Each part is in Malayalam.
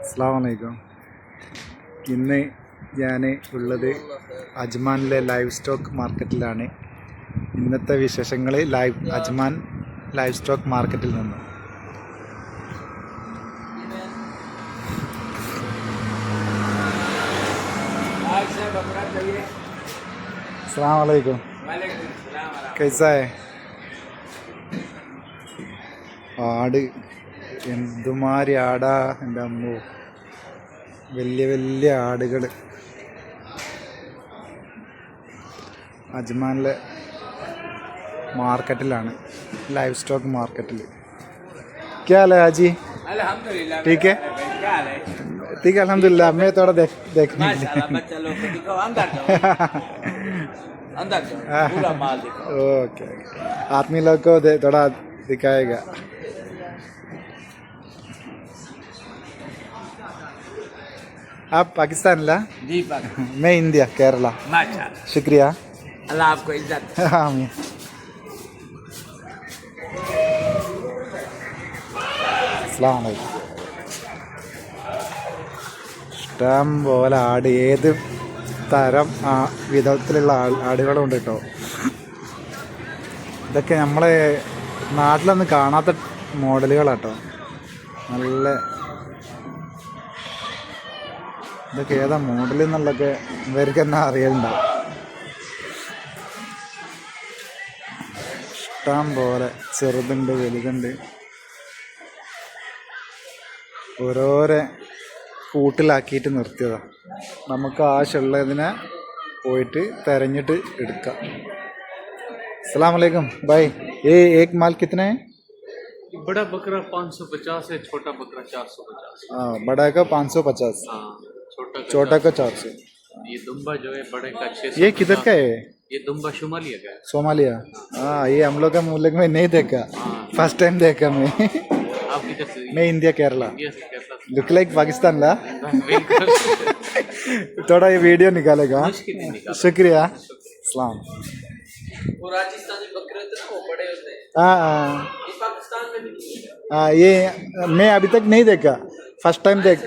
അസ്സലാമു അലൈക്കും. ഇന്ന് ഞാൻ ഉള്ളത് അജ്മാനിലെ ലൈവ് സ്റ്റോക്ക് മാർക്കറ്റിലാണ്. ഇന്നത്തെ വിശേഷങ്ങൾ അജ്മാൻ ലൈവ് സ്റ്റോക്ക് മാർക്കറ്റിൽ നിന്ന്. അസ്സലാമു അലൈക്കും. कैसा है? ആട് എന്തുമാതിരി ആടാ എൻ്റെ അമ്മോ, വലിയ വലിയ ആടുകൾ. അജ്മാനിലെ മാർക്കറ്റിലാണ്, ലൈവ് സ്റ്റോക്ക് മാർക്കറ്റിൽ. क्या हाल है हाजी? ठीक है, ठीक है अल्हम्दुलिल्लाह. मैं थोड़ा देखने ओके, आदमी लोग को थोड़ा दिखाएगा. आप पाकिस्तान ला? जी पाकिस्तान. मैं इंडिया, केरला. माशाल्लाह, शुक्रिया. अल्लाह आपको इज्जत. आमीन. अस्सलाम वालेकुम. ഇഷ്ടം പോലെ ആട്, ഏത് തരം വിധത്തിലുള്ള ആടുകളുണ്ട് കേട്ടോ. ഇതൊക്കെ നമ്മളെ നാട്ടിലൊന്നും കാണാത്ത മോഡലുകളാട്ടോ. നല്ല ഇതൊക്കെ ഏതാ മോഡൽ എന്നുള്ളതൊക്കെ ഇവർക്ക് തന്നെ അറിയലുണ്ടാവും. ഇഷ്ടം പോലെ ചെറുതുണ്ട്, വലുതുണ്ട്. ഓരോരോ കൂട്ടിലാക്കിയിട്ട് നിർത്തിയതാണ്. നമുക്ക് ആവശ്യമുള്ളതിനെ പോയിട്ട് തിരഞ്ഞിട്ട് എടുക്കാം. अस्सलाम वालेकुम भाई, ये एक माल कितने है? बड़ा बकरा 550 है, छोटा बकरा 450. हाँ, बड़ा का 550, हाँ, छोटा का 400. ये दुम्बा जो है बड़े का 600. ये किधर का है? ये दुम्बा शुमालिया का है. सोमालिया. हाँ, ये हम लोग का मुल्क में नहीं देखा, फर्स्ट टाइम देखा मैं. आप किधर से? मैं इंडिया, केरला. इंडिया से केरला. लुक लाइक पाकिस्तान ला. बिल्कुल. थोड़ा ये वीडियो निकालेगा. मुश्किल नहीं निकाला. शुक्रिया. सलाम. वो राजस्थानी बकरे होते हैं ना, वो बड़े होते हैं. हाँ ये पाकिस्तान में भी हाँ, ये मैं अभी तक नहीं देखा, फर्स्ट टाइम देख.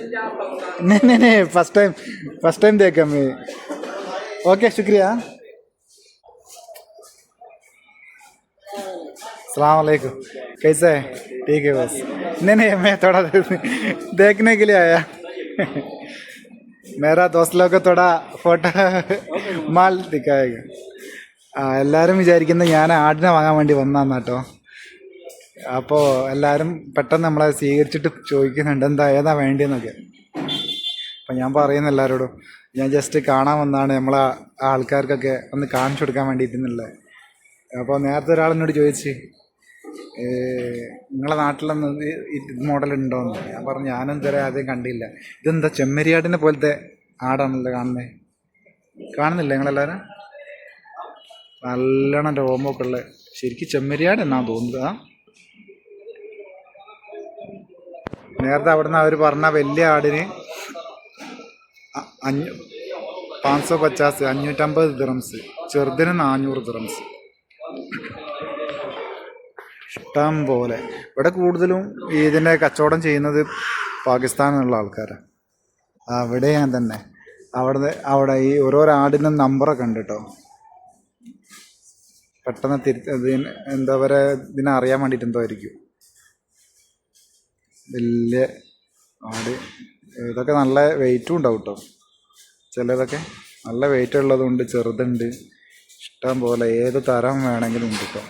नहीं, फर्स्ट टाइम देखा मैं. ओके, शुक्रिया. अस्सलाम वालेकुम. कैसा है? ठीक है बस. नहीं, मैं थोड़ा देखने के लिए आया. मेरा दोस्त लोग को थोड़ा फोटो माल दिखाएगा. എല്ലാവരും വിചാരിക്കുന്നത് ഞാൻ ആടിനെ വാങ്ങാൻ വേണ്ടി വന്നതാണ് കേട്ടോ. അപ്പോൾ എല്ലാവരും പെട്ടെന്ന് നമ്മളെ സ്വീകരിച്ചിട്ട് ചോദിക്കുന്നുണ്ട് എന്താ ഏതാ വേണ്ടിയെന്നൊക്കെ. അപ്പം ഞാൻ പറയുന്ന എല്ലാവരോടും ഞാൻ ജസ്റ്റ് കാണാൻ വന്നതാണ്, നമ്മളെ ആൾക്കാർക്കൊക്കെ ഒന്ന് കാണിച്ചു കൊടുക്കാൻ വേണ്ടിയിട്ടുള്ളത്. അപ്പോൾ നേരത്തെ ഒരാളെന്നോട് ചോദിച്ച് നിങ്ങളെ നാട്ടിലൊന്നും ഇത് മോഡൽ ഉണ്ടോയെന്ന്. ഞാൻ പറഞ്ഞു ഞാനും ഇതുവരെ ആദ്യം കണ്ടില്ല. ഇതെന്താ ചെമ്മരിയാടിനെ പോലത്തെ ആടാണല്ലോ കാണുന്നത്. കാണുന്നില്ല നിങ്ങളെല്ലാവരും? നല്ലോണം രോമമൊക്കെ ഉള്ള ശരിക്കും ചെമ്മരിയാട് എന്നാണ് തോന്നുന്നത്. നേരത്തെ അവിടുന്ന് അവർ പറഞ്ഞ വലിയ ആടിന് 550 550 ദിറംസ്, ചെറുതിന് 400 ദിറംസ്. ഇഷ്ടം പോലെ. ഇവിടെ കൂടുതലും ഇതിൻ്റെ കച്ചവടം ചെയ്യുന്നത് പാകിസ്ഥാനിലുള്ള ആൾക്കാരാണ്. അവിടെ ഞാൻ തന്നെ അവിടെ ഈ ഓരോരോ ആടിനും നമ്പറൊക്കെ ഉണ്ട് കേട്ടോ. പെട്ടെന്ന് എന്താ പറയുക, ഇതിനെ അറിയാൻ വേണ്ടിയിട്ട് എന്തോ ആയിരിക്കും. വലിയ ആട്. ഇതൊക്കെ നല്ല വെയിറ്റും ഉണ്ടാവും കേട്ടോ. ചിലതൊക്കെ നല്ല വെയിറ്റ് ഉള്ളതുണ്ട്, ചെറുതുണ്ട്. ഇഷ്ടം പോലെ ഏത് തരം വേണമെങ്കിലും ഉണ്ട് കേട്ടോ.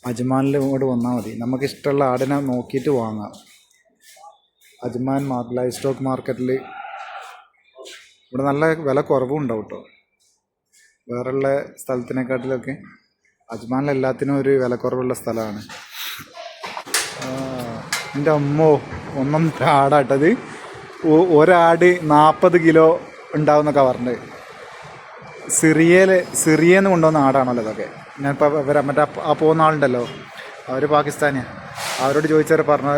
അജ്മാനിൽ ഇങ്ങോട്ട് വന്നാൽ മതി, നമുക്കിഷ്ടമുള്ള ആടിനെ നോക്കിയിട്ട് വാങ്ങാം. അജ്മാൻ ലൈവ് സ്റ്റോക്ക് മാർക്കറ്റിൽ ഇവിടെ നല്ല വില കുറവും ഉണ്ടാവും കേട്ടോ. വേറെയുള്ള സ്ഥലത്തിനെക്കാട്ടിലൊക്കെ അജ്മാനിൽ എല്ലാത്തിനും ഒരു വിലക്കുറവുള്ള സ്ഥലമാണ്. എൻ്റെ അമ്മോ, ഒന്നൊന്നര ആടാട്ടത്. ഒരാട് 40 കിലോ ഉണ്ടാവുമെന്നൊക്കെ പറഞ്ഞത്. സിറിയെന്ന് കൊണ്ടുവന്ന ആടാണല്ലോ ഇതൊക്കെ. ഞാനിപ്പോൾ മറ്റേ ആ പോകുന്ന ആളുണ്ടല്ലോ, അവർ പാകിസ്ഥാനിയാണ്. അവരോട് ചോദിച്ചവരെ പറഞ്ഞ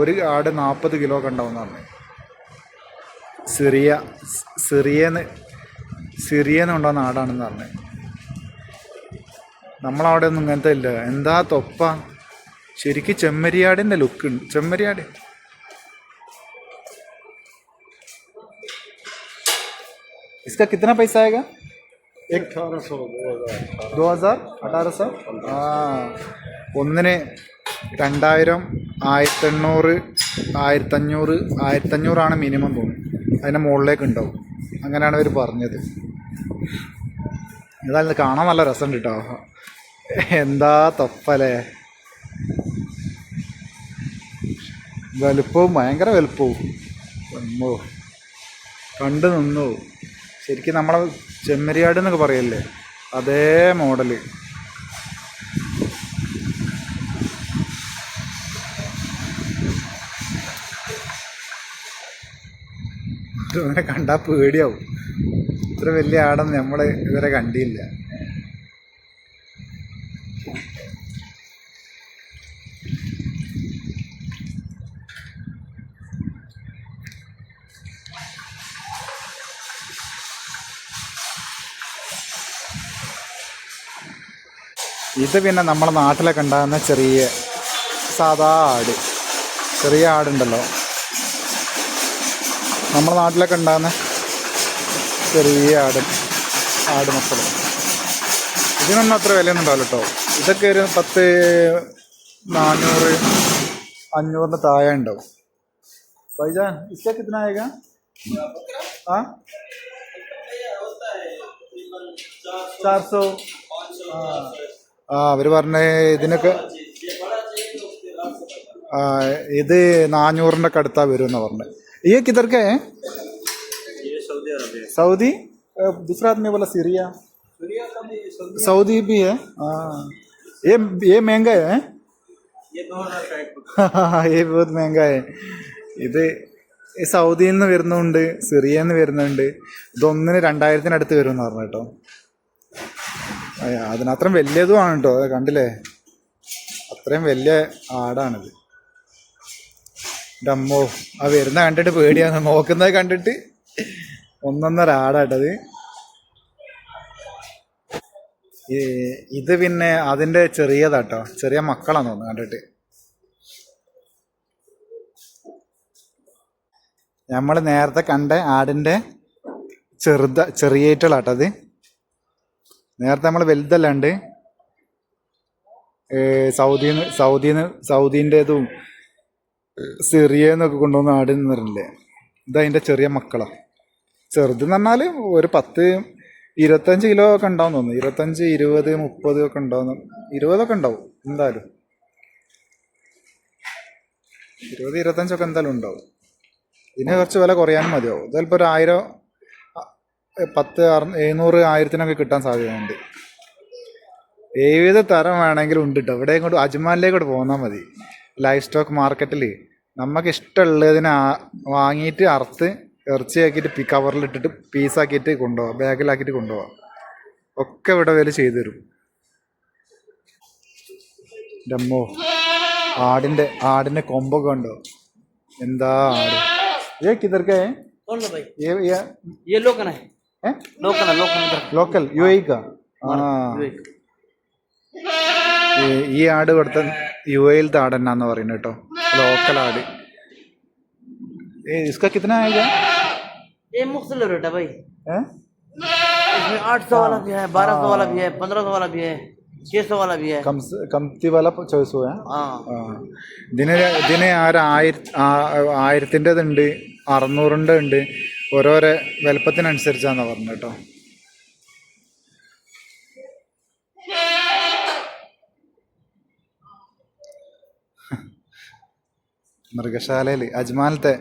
ഒരു ആട് 40 കിലോ ഒക്കെ ഉണ്ടാവുമെന്ന് പറഞ്ഞു. സിറിയെന്ന് കൊണ്ടുവന്ന ആടാണെന്ന് പറഞ്ഞത്. നമ്മളവിടെ ഒന്നും ഇങ്ങനത്തെ ഇല്ല. എന്താ തൊപ്പ, ശരിക്കും ചെമ്മരിയാടിൻ്റെ ലുക്ക് ഉണ്ട്. ചെമ്മരിയാട് इसका कितना पैसा आएगा? एक 1800 2000 1800 ആ ഒന്നിന് 2000 1800 1500 1500 മിനിമം തോന്നുന്നു. അതിൻ്റെ മുകളിലേക്ക് ഉണ്ടാവും. അങ്ങനെയാണ് അവർ പറഞ്ഞത്. ഏതായാലും കാണാൻ നല്ല രസമുണ്ട് കേട്ടോ. എന്താ തൊപ്പല്ലേ, വലുപ്പവും ഭയങ്കര വലുപ്പവും. അമ്മോ കണ്ടു നിന്നു. ശരിക്കും നമ്മളെ ചെമ്മരിയാട് എന്നൊക്കെ പറയല്ലേ, അതേ മോഡല്. അങ്ങനെ കണ്ടാൽ പേടിയാവും. ഇത്ര വലിയ ആടൊന്നും നമ്മൾ ഇതുവരെ കണ്ടില്ല. ഇത് പിന്നെ നമ്മളെ നാട്ടിലൊക്കെ ഉണ്ടാകുന്ന ചെറിയ സാധാ ആട്, ചെറിയ ആടുണ്ടല്ലോ, നമ്മുടെ നാട്ടിലൊക്കെ ഉണ്ടാകുന്ന ചെറിയ ആട് മക്കൾ. ഇതിനൊന്നും അത്ര വിലയൊന്നും ഉണ്ടാവില്ല കേട്ടോ. ഇതൊക്കെ ഒരു 10 400 500 താഴെ ഉണ്ടാവും. भाईजान इसका कितना आएगा? हाँ 400. അവർ പറഞ്ഞ ഇതിനൊക്കെ ഇത് 400 അടുത്താ വരുമെന്നാണ് പറഞ്ഞത്. ये किधर का है? सऊदी. दूसरा आदमी बोला सीरिया. सऊदी भी है. हाँ ये महंगा है. ये बहुत महंगा है. ഇത് സൗദിയിൽ നിന്ന് വരുന്നുണ്ട്, സിറിയയിൽ നിന്ന് വരുന്നുണ്ട്. ഇതൊന്നിന് 2000 അടുത്ത് വരുമെന്ന് പറഞ്ഞു കേട്ടോ. അതിനത്രയും വലിയതുമാണ് കേട്ടോ. അത് കണ്ടില്ലേ, അത്രയും വലിയ ആടാണിത്. ഡമ്മോ ആ വരുന്ന കണ്ടിട്ട് പേടിയാണ്, നോക്കുന്നത് കണ്ടിട്ട്. ഒന്നൊന്നര ആടാട്ടത്. ഇത് പിന്നെ അതിൻ്റെ ചെറിയതാട്ടോ, ചെറിയ മക്കളാന്ന് തോന്നുന്നു കണ്ടിട്ട്. നമ്മൾ നേരത്തെ കണ്ട ആടിൻ്റെ ചെറിയേറ്റളാട്ടത്. നേരത്തെ നമ്മൾ വലുതല്ലാണ്ട് സൗദീൻ്റെതും സിറിയെന്നൊക്കെ കൊണ്ടുവന്ന ആട് എന്ന് പറഞ്ഞില്ലേ, ഇതതിൻ്റെ ചെറിയ മക്കളാണ്. ചെറുതെന്ന് പറഞ്ഞാൽ ഒരു 10-25 കിലോ ഒക്കെ ഉണ്ടാവും തോന്നുന്നു. 25 20 30 ഒക്കെ ഉണ്ടാവും. 20 ഒക്കെ ഉണ്ടാവും എന്തായാലും. 20-25 ഒക്കെ എന്തായാലും ഉണ്ടാവും. ഇതിന് കുറച്ച് വില കുറയാനും മതിയാവും. ചിലപ്പോൾ ഒരു 1000 10 700 1000 കിട്ടാൻ സാധ്യതയുണ്ട്. ഏത് തരം വേണമെങ്കിലും ഉണ്ട് കേട്ടോ. ഇവിടെ ഇങ്ങോട്ട് അജ്മാനിലേക്കോട്ട് പോന്നാൽ മതി. ലൈഫ് സ്റ്റോക്ക് മാർക്കറ്റിൽ നമുക്ക് ഇഷ്ടമുള്ളതിനെ വാങ്ങിയിട്ട് അറുത്ത് ഇറച്ചിയാക്കിയിട്ട് കവറിലിട്ടിട്ട് പീസാക്കിയിട്ട് കൊണ്ടുപോകാം, ബാഗിലാക്കിയിട്ട് കൊണ്ടുപോകാം. ഒക്കെ ഇവിടെ വില ചെയ്തു തരും. ഡമ്മോ ആടിൻ്റെ കൊമ്പൊക്കെ ഉണ്ടോ, എന്താ ആട്. ये किधर का है? कौन लो भाई? ये लोकल है. लोकल यूएई का. ഈ ആട് ഇവിടുത്തെ യുഎയിലത്തെ ആട് എന്നാന്ന് പറയുന്നത് കേട്ടോ, ലോക്കൽ ആട്. इसका कितना आएगा? ये मुख्तलिफ रेट है भाई. इसमें 800 वाला भी है, 1200 वाला भी है, 1500 वाला भी है, 600 वाला भी है. കംതി वाला 600 है. ഇതിന് 1000-ൻ്റെ ഉണ്ട്, 600-ൻ്റെ ഉണ്ട്. ഓരോരോ വലുപ്പത്തിനനുസരിച്ചാന്നാ പറഞ്ഞത് കേട്ടോ. മൃഗശാലയിൽ അജ്മാനത്തെ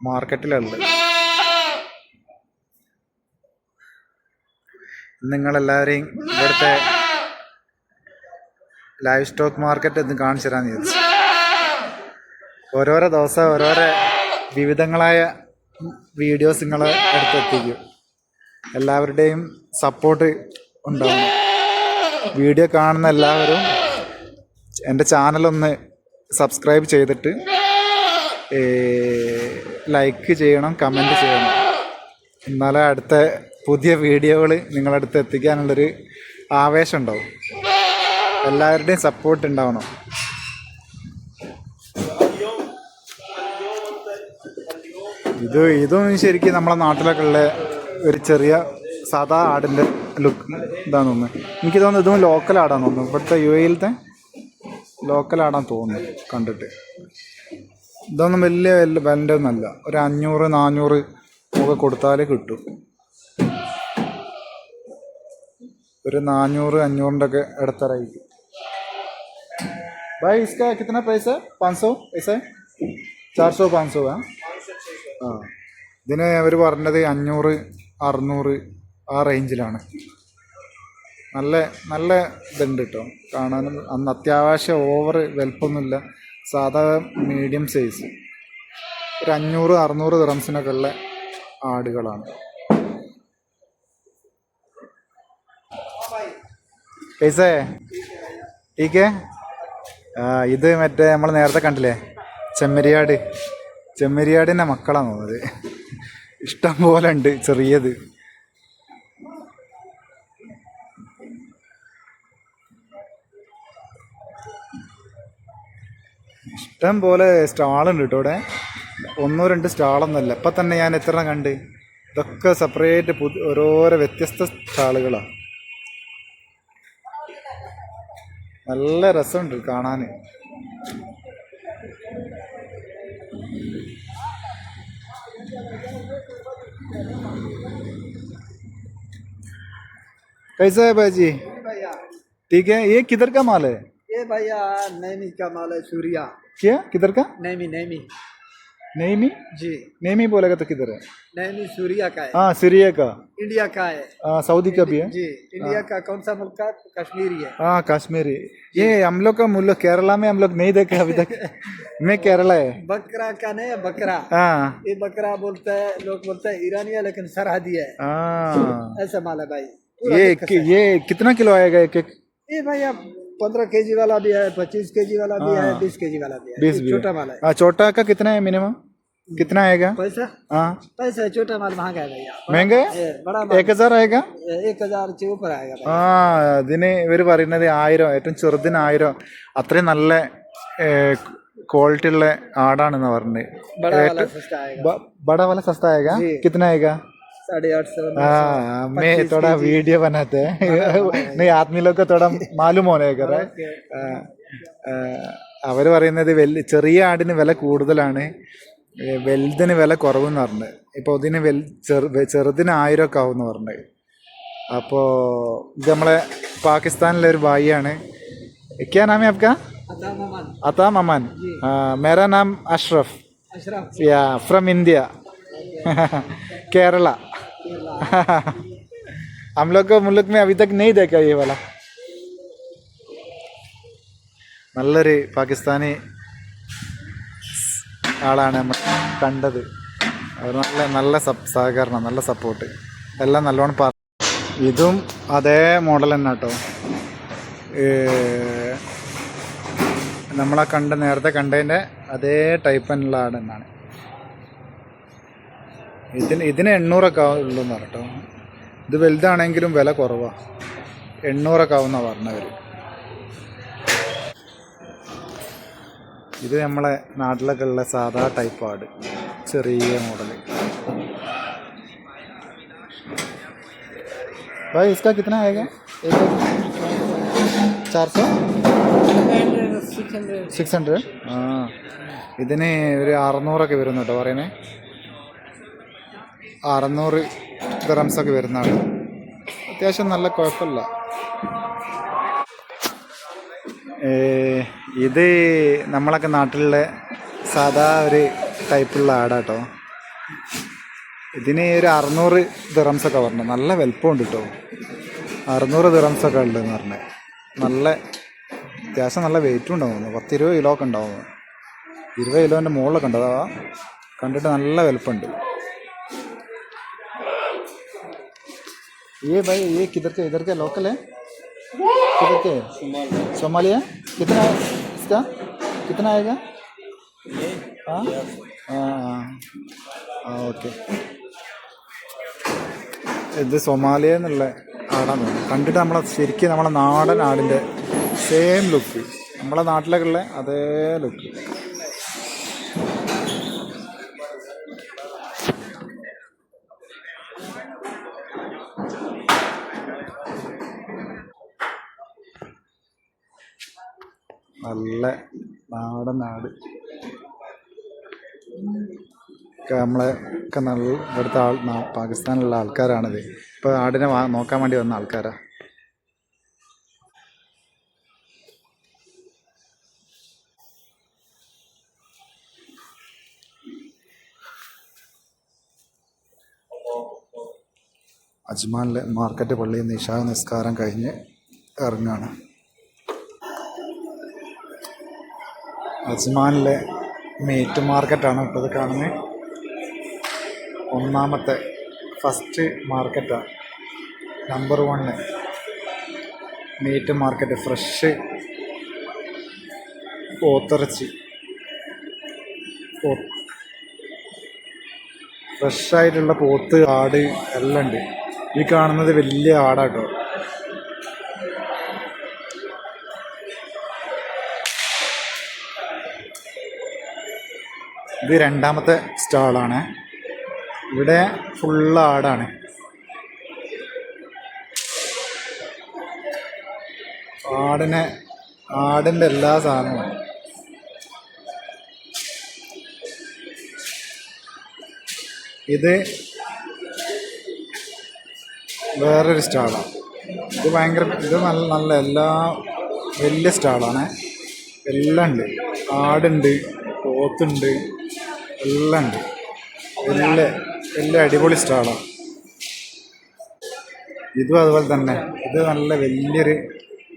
മാർക്കറ്റിലുള്ളത്. നിങ്ങളെല്ലാവരെയും ഇവിടുത്തെ ലൈവ് സ്റ്റോക്ക് മാർക്കറ്റ് ഒന്ന് കാണിച്ചു തരാമെന്ന് വിചാരിച്ചു. ഓരോരോ ദിവസം ഓരോരോ വിവിധങ്ങളായ വീഡിയോസ് നിങ്ങളെ അടുത്തെത്തിക്കും. എല്ലാവരുടെയും സപ്പോർട്ട് ഉണ്ടാവണം. വീഡിയോ കാണുന്ന എല്ലാവരും എൻ്റെ ചാനലൊന്ന് സബ്സ്ക്രൈബ് ചെയ്തിട്ട് ലൈക്ക് ചെയ്യണം, കമൻറ്റ് ചെയ്യണം. എന്നാലേ അടുത്ത പുതിയ വീഡിയോകൾ നിങ്ങളടുത്ത് എത്തിക്കാനുള്ളൊരു ആവേശം ഉണ്ടാവും. എല്ലാവരുടെയും സപ്പോർട്ട് ഉണ്ടാവണം. ഇതും ശരിക്കും നമ്മളെ നാട്ടിലൊക്കെ ഉള്ള ഒരു ചെറിയ സാധാ ആടിൻ്റെ ലുക്ക് ഇതാന്ന് തോന്നുന്നു. എനിക്ക് തോന്നുന്നു ഇതും ലോക്കൽ ആടാന്ന് തോന്നുന്നു. ഇവിടുത്തെ UAE-ലത്തെ ലോക്കൽ ആടാന്ന് തോന്നുന്നു കണ്ടിട്ട്. ഇതൊന്നും വലിയ വിലൻ്റെ ഒന്നല്ല. ഒരു 500-400 ഒക്കെ കൊടുത്താലേ കിട്ടും. ഒരു 400-500 ഒക്കെ ഇടത്തരായിരിക്കും. भाई इसका कितना प्राइस है? 500 ऐसा है? 400-500 है? ആ ഇതിന് അവർ പറഞ്ഞത് 500-600 ആ റേഞ്ചിലാണ്. നല്ല നല്ല ഇതുണ്ട് കേട്ടോ കാണാനും. അന്ന് അത്യാവശ്യം ഓവർ വലുപ്പമൊന്നുമില്ല, സാധാ മീഡിയം സൈസ്. ഒരു 500-600 ദിറംസിനൊക്കെ ഉള്ള ആടുകളാണ്. പൈസേ ടീക്കേ. ഇത് മറ്റേ നമ്മൾ നേരത്തെ കണ്ടില്ലേ ചെമ്മരിയാടിൻ്റെ മക്കളാണ് തോന്നുന്നത്. ഇഷ്ടം പോലെ ഉണ്ട് ചെറിയത്. ഇഷ്ടം പോലെ സ്റ്റാളുണ്ട് കേട്ടോ ഇവിടെ. 1-2 സ്റ്റാളൊന്നുമല്ല. ഇപ്പം തന്നെ ഞാൻ എത്ര കണ്ട്. ഇതൊക്കെ സെപ്പറേറ്റ് ഓരോരോ വ്യത്യസ്ത സ്റ്റാളുകളാണ്. നല്ല രസമുണ്ട് കാണാൻ. कैसा है भाई जी? ठीक है. ये किधर का माल है? ये भैया नैमी का माल है, सूर्या। क्या किधर का? नैमी नेमी जी। नेमी बोलेगा तो किधर है? नैमी सूर्या का है। हाँ सीरिया का, इंडिया का है। सऊदी का भी है जी। इंडिया का कौन सा मुल्क का? कश्मीरी है। हाँ कश्मीरी. ये हम लोग का मुल्क केरला में हम लोग नहीं देखे अभी तक. मैं केरला है. बकरा का नहीं है, बकरा। हाँ ये बकरा बोलते हैं, लोग बोलते हैं ईरानी है लेकिन सरहदी है। ऐसा माल है भाई। ये कितना किलो आएगा एक? ये भैया 15 kg वाला भी है, 25 kg वाला भी है, 20 kg वाला भी है। 20 भी छोटा माल है। छोटा का कितना है मिनिमम? कितना आएगा पैसा? हाँ पैसा छोटा माल महंगा है भैया। महंगा है? बड़ा 1000 आएगा? 1000 से ऊपर आएगा भाई। ആ ഇതിന് ഇവർ പറയുന്നത് 1000, ഏറ്റവും ചെറുതിന് 1000. അത്രയും നല്ല ക്വാളിറ്റി ഉള്ള ആടാണെന്ന് പറഞ്ഞത്. बड़ा वाला सस्ता आएगा। बड़ा वाला सस्ता आएगा? कितना आएगा? 850। हाँ मैं थोड़ा वीडियो बनाते हैं. नहीं आदमी लोग को थोड़ा मालूम होने का. അവർ പറയുന്നത് ചെറിയ ആടിന് വില കൂടുതലാണ്, വലുതിന് വില കുറവെന്ന് പറഞ്ഞത്. ഇപ്പോൾ ഇതിന് ചെറുതിന് 1000 ഒക്കെ ആവും എന്ന് പറഞ്ഞത്. അപ്പോൾ ഇത് നമ്മളെ പാകിസ്ഥാനിലെ ഒരു ഭായിയാണ്. क्या नाम है आपका? अताम अमान. मेरा नाम अशरफ. या फ्रॉम इंडिया, केरला. हम लोग को मुल्क में अभी तक नहीं देखा ये वाला. നല്ലൊരു പാകിസ്ഥാനി ആളാണ് നമ്മൾ കണ്ടത്. അവർ നല്ല സഹകരണം, നല്ല സപ്പോർട്ട്, എല്ലാം നല്ലോണം ഇതും അതേ മോഡൽ തന്നെ കേട്ടോ. നമ്മളെ നേരത്തെ കണ്ടതിൻ്റെ അതേ ടൈപ്പ് തന്നെയുള്ള ആട് തന്നെയാണ്. ഇതിന് 800 ഒക്കെ ഉള്ളൂന്ന് പറഞ്ഞോ. ഇത് വലുതാണെങ്കിലും വില കുറവാണ്, 800 ഒക്കെ ആവുമെന്നാണ് പറഞ്ഞവർ. ഇത് നമ്മളെ നാട്ടിലൊക്കെ ഉള്ള സാധാ ടൈപ്പ് ആട്, ചെറിയ മോഡൽ. भाई इसका कितना आएगा? 400? 600? ആ ഇതിന് ഒരു 600 ഒക്കെ വരുന്നു കേട്ടോ പറയുന്നത്. 600 ദിറംസൊക്കെ വരുന്നതാണ്. അത്യാവശ്യം നല്ല കുഴപ്പമില്ല. ഇത് നമ്മളൊക്കെ നാട്ടിലുള്ള സാധാ ഒരു ടൈപ്പുള്ള ആടാട്ടോ. ഇതിന് ഒരു 600 ദിറംസൊക്കെ പറഞ്ഞു. നല്ല വലുപ്പമുണ്ട് കേട്ടോ. 600 ദിറംസൊക്കെ ഉള്ളതെന്ന് പറഞ്ഞത്. നല്ല അത്യാവശ്യം നല്ല വെയിറ്റും ഉണ്ടാവുന്നു. 10-20 കിലോ ഒക്കെ ഉണ്ടാവുന്നു. 20 കിലോൻ്റെ മുകളിലൊക്കെ ഉണ്ട്. അതാ കണ്ടിട്ട് നല്ല വലുപ്പമുണ്ട്. ये भाई ये इधर के लोकल है? किधर के? सोमालिया. कितना है इसका? कितना आएगा? हाँ ഓക്കെ. ഇത് സൊമാലിയ എന്നുള്ള ആടാന്ന് തോന്നുന്നു. കണ്ടിട്ട് ശരിക്കും നമ്മളെ നാടൻ ആടിൻ്റെ സെയിം ലുക്ക്, നമ്മളെ നാട്ടിലൊക്കെ ഉള്ള അതേ ലുക്ക്. നല്ല നാടൻ നാട്. നമ്മളെ ഒക്കെ നല്ല ഇവിടുത്തെ പാകിസ്ഥാനിലുള്ള ആൾക്കാരാണിത്. ഇപ്പോൾ ആടിനെ നോക്കാൻ വേണ്ടി വന്ന ആൾക്കാരാ. അജ്മാനിലെ മാർക്കറ്റ് പള്ളിയിൽ നിന്ന് ഇശാ നിസ്കാരം കഴിഞ്ഞ് ഇറങ്ങാണ്. അജ്മാനിലെ മീറ്റ് മാർക്കറ്റാണ് ഇപ്പോൾ ഇത് കാണുന്നത്. ഒന്നാമത്തെ ഫസ്റ്റ് മാർക്കറ്റാണ്, നമ്പർ 1 മീറ്റ് മാർക്കറ്റ്. ഫ്രഷ് പോത്തിറച്ചി, ഫ്രഷായിട്ടുള്ള പോത്ത്, ആട് എല്ലാം ഉണ്ട്. ഈ കാണുന്നത് വലിയ ആടാട്ടോ. ഇത് രണ്ടാമത്തെ സ്റ്റാളാണ്. ഇവിടെ ഫുള്ള് ആടാണ്. ആടിൻ്റെ എല്ലാ സാധനവും. ഇത് വേറൊരു സ്റ്റാളാണ്. ഇത് നല്ല എല്ലാ വലിയ സ്റ്റാളാണ്. എല്ലാം ഉണ്ട്. ആടുണ്ട്, പോത്തുണ്ട്, എല്ലാം ഉണ്ട്. വലിയ അടിപൊളി സ്റ്റാളാണ്. ഇതും അതുപോലെ തന്നെ. ഇത് നല്ല വലിയൊരു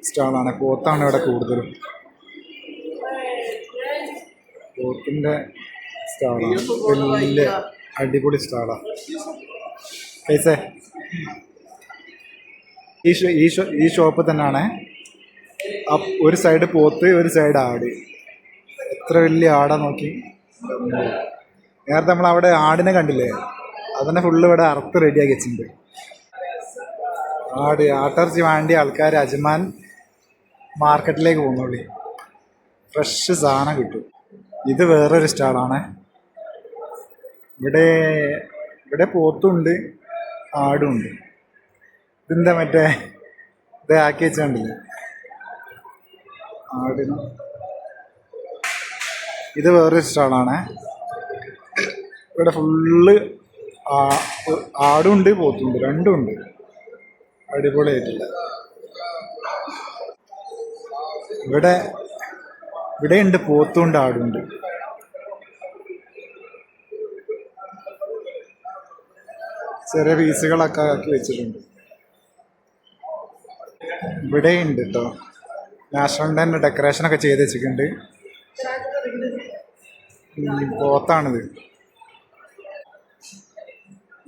സ്റ്റാളാണ്. പോത്താണ് ഇവിടെ കൂടുതലും. പോത്തിൻ്റെ സ്റ്റാളാണ്. വലിയ അടിപൊളി സ്റ്റാളാണ്. പൈസേ ഈ ഷോപ്പ് തന്നെയാണ്. ഒരു സൈഡ് പോത്ത്, ഒരു സൈഡ് ആട്. എത്ര വലിയ ആടാ നോക്കി. നേരത്തെ നമ്മളവിടെ ആടിനെ കണ്ടില്ലേ, അതിനെ ഫുള്ള് ഇവിടെ അറുത്ത് റെഡിയാക്കി വെച്ചിട്ടുണ്ട്. ആട്ടിറച്ചി വേണ്ടിയ ആൾക്കാർ അജ്മാൻ മാർക്കറ്റിലേക്ക് പോകുന്നുള്ളൂ. ഫ്രഷ് സാധനം കിട്ടും. ഇത് വേറൊരു സ്റ്റാളാണ്. ഇവിടെ പോത്തുണ്ട്, ആടുണ്ട്. ഇതിൻ്റെ മറ്റേ ഇത് ആക്കി വെച്ചിട്ടില്ലേ ആടിന്. ഇത് വേറൊരു സ്റ്റാളാണ്. ഇവിടെ ഫുള്ള് ആടുണ്ട്, പോത്തുണ്ട്, രണ്ടും ഉണ്ട്. അടിപൊളിയായിട്ടില്ല. ഇവിടെ ഉണ്ട് പോത്തുണ്ട്, ആടുണ്ട്. ചെറിയ പീസുകളൊക്കെ ആക്കി വെച്ചിട്ടുണ്ട്. ഇവിടെ ഉണ്ട് കേട്ടോ. നാഷണൽ ഡേൻ്റെ ഡെക്കറേഷനൊക്കെ ചെയ്ത് വെച്ചിട്ടുണ്ട്. പോത്താണിത്.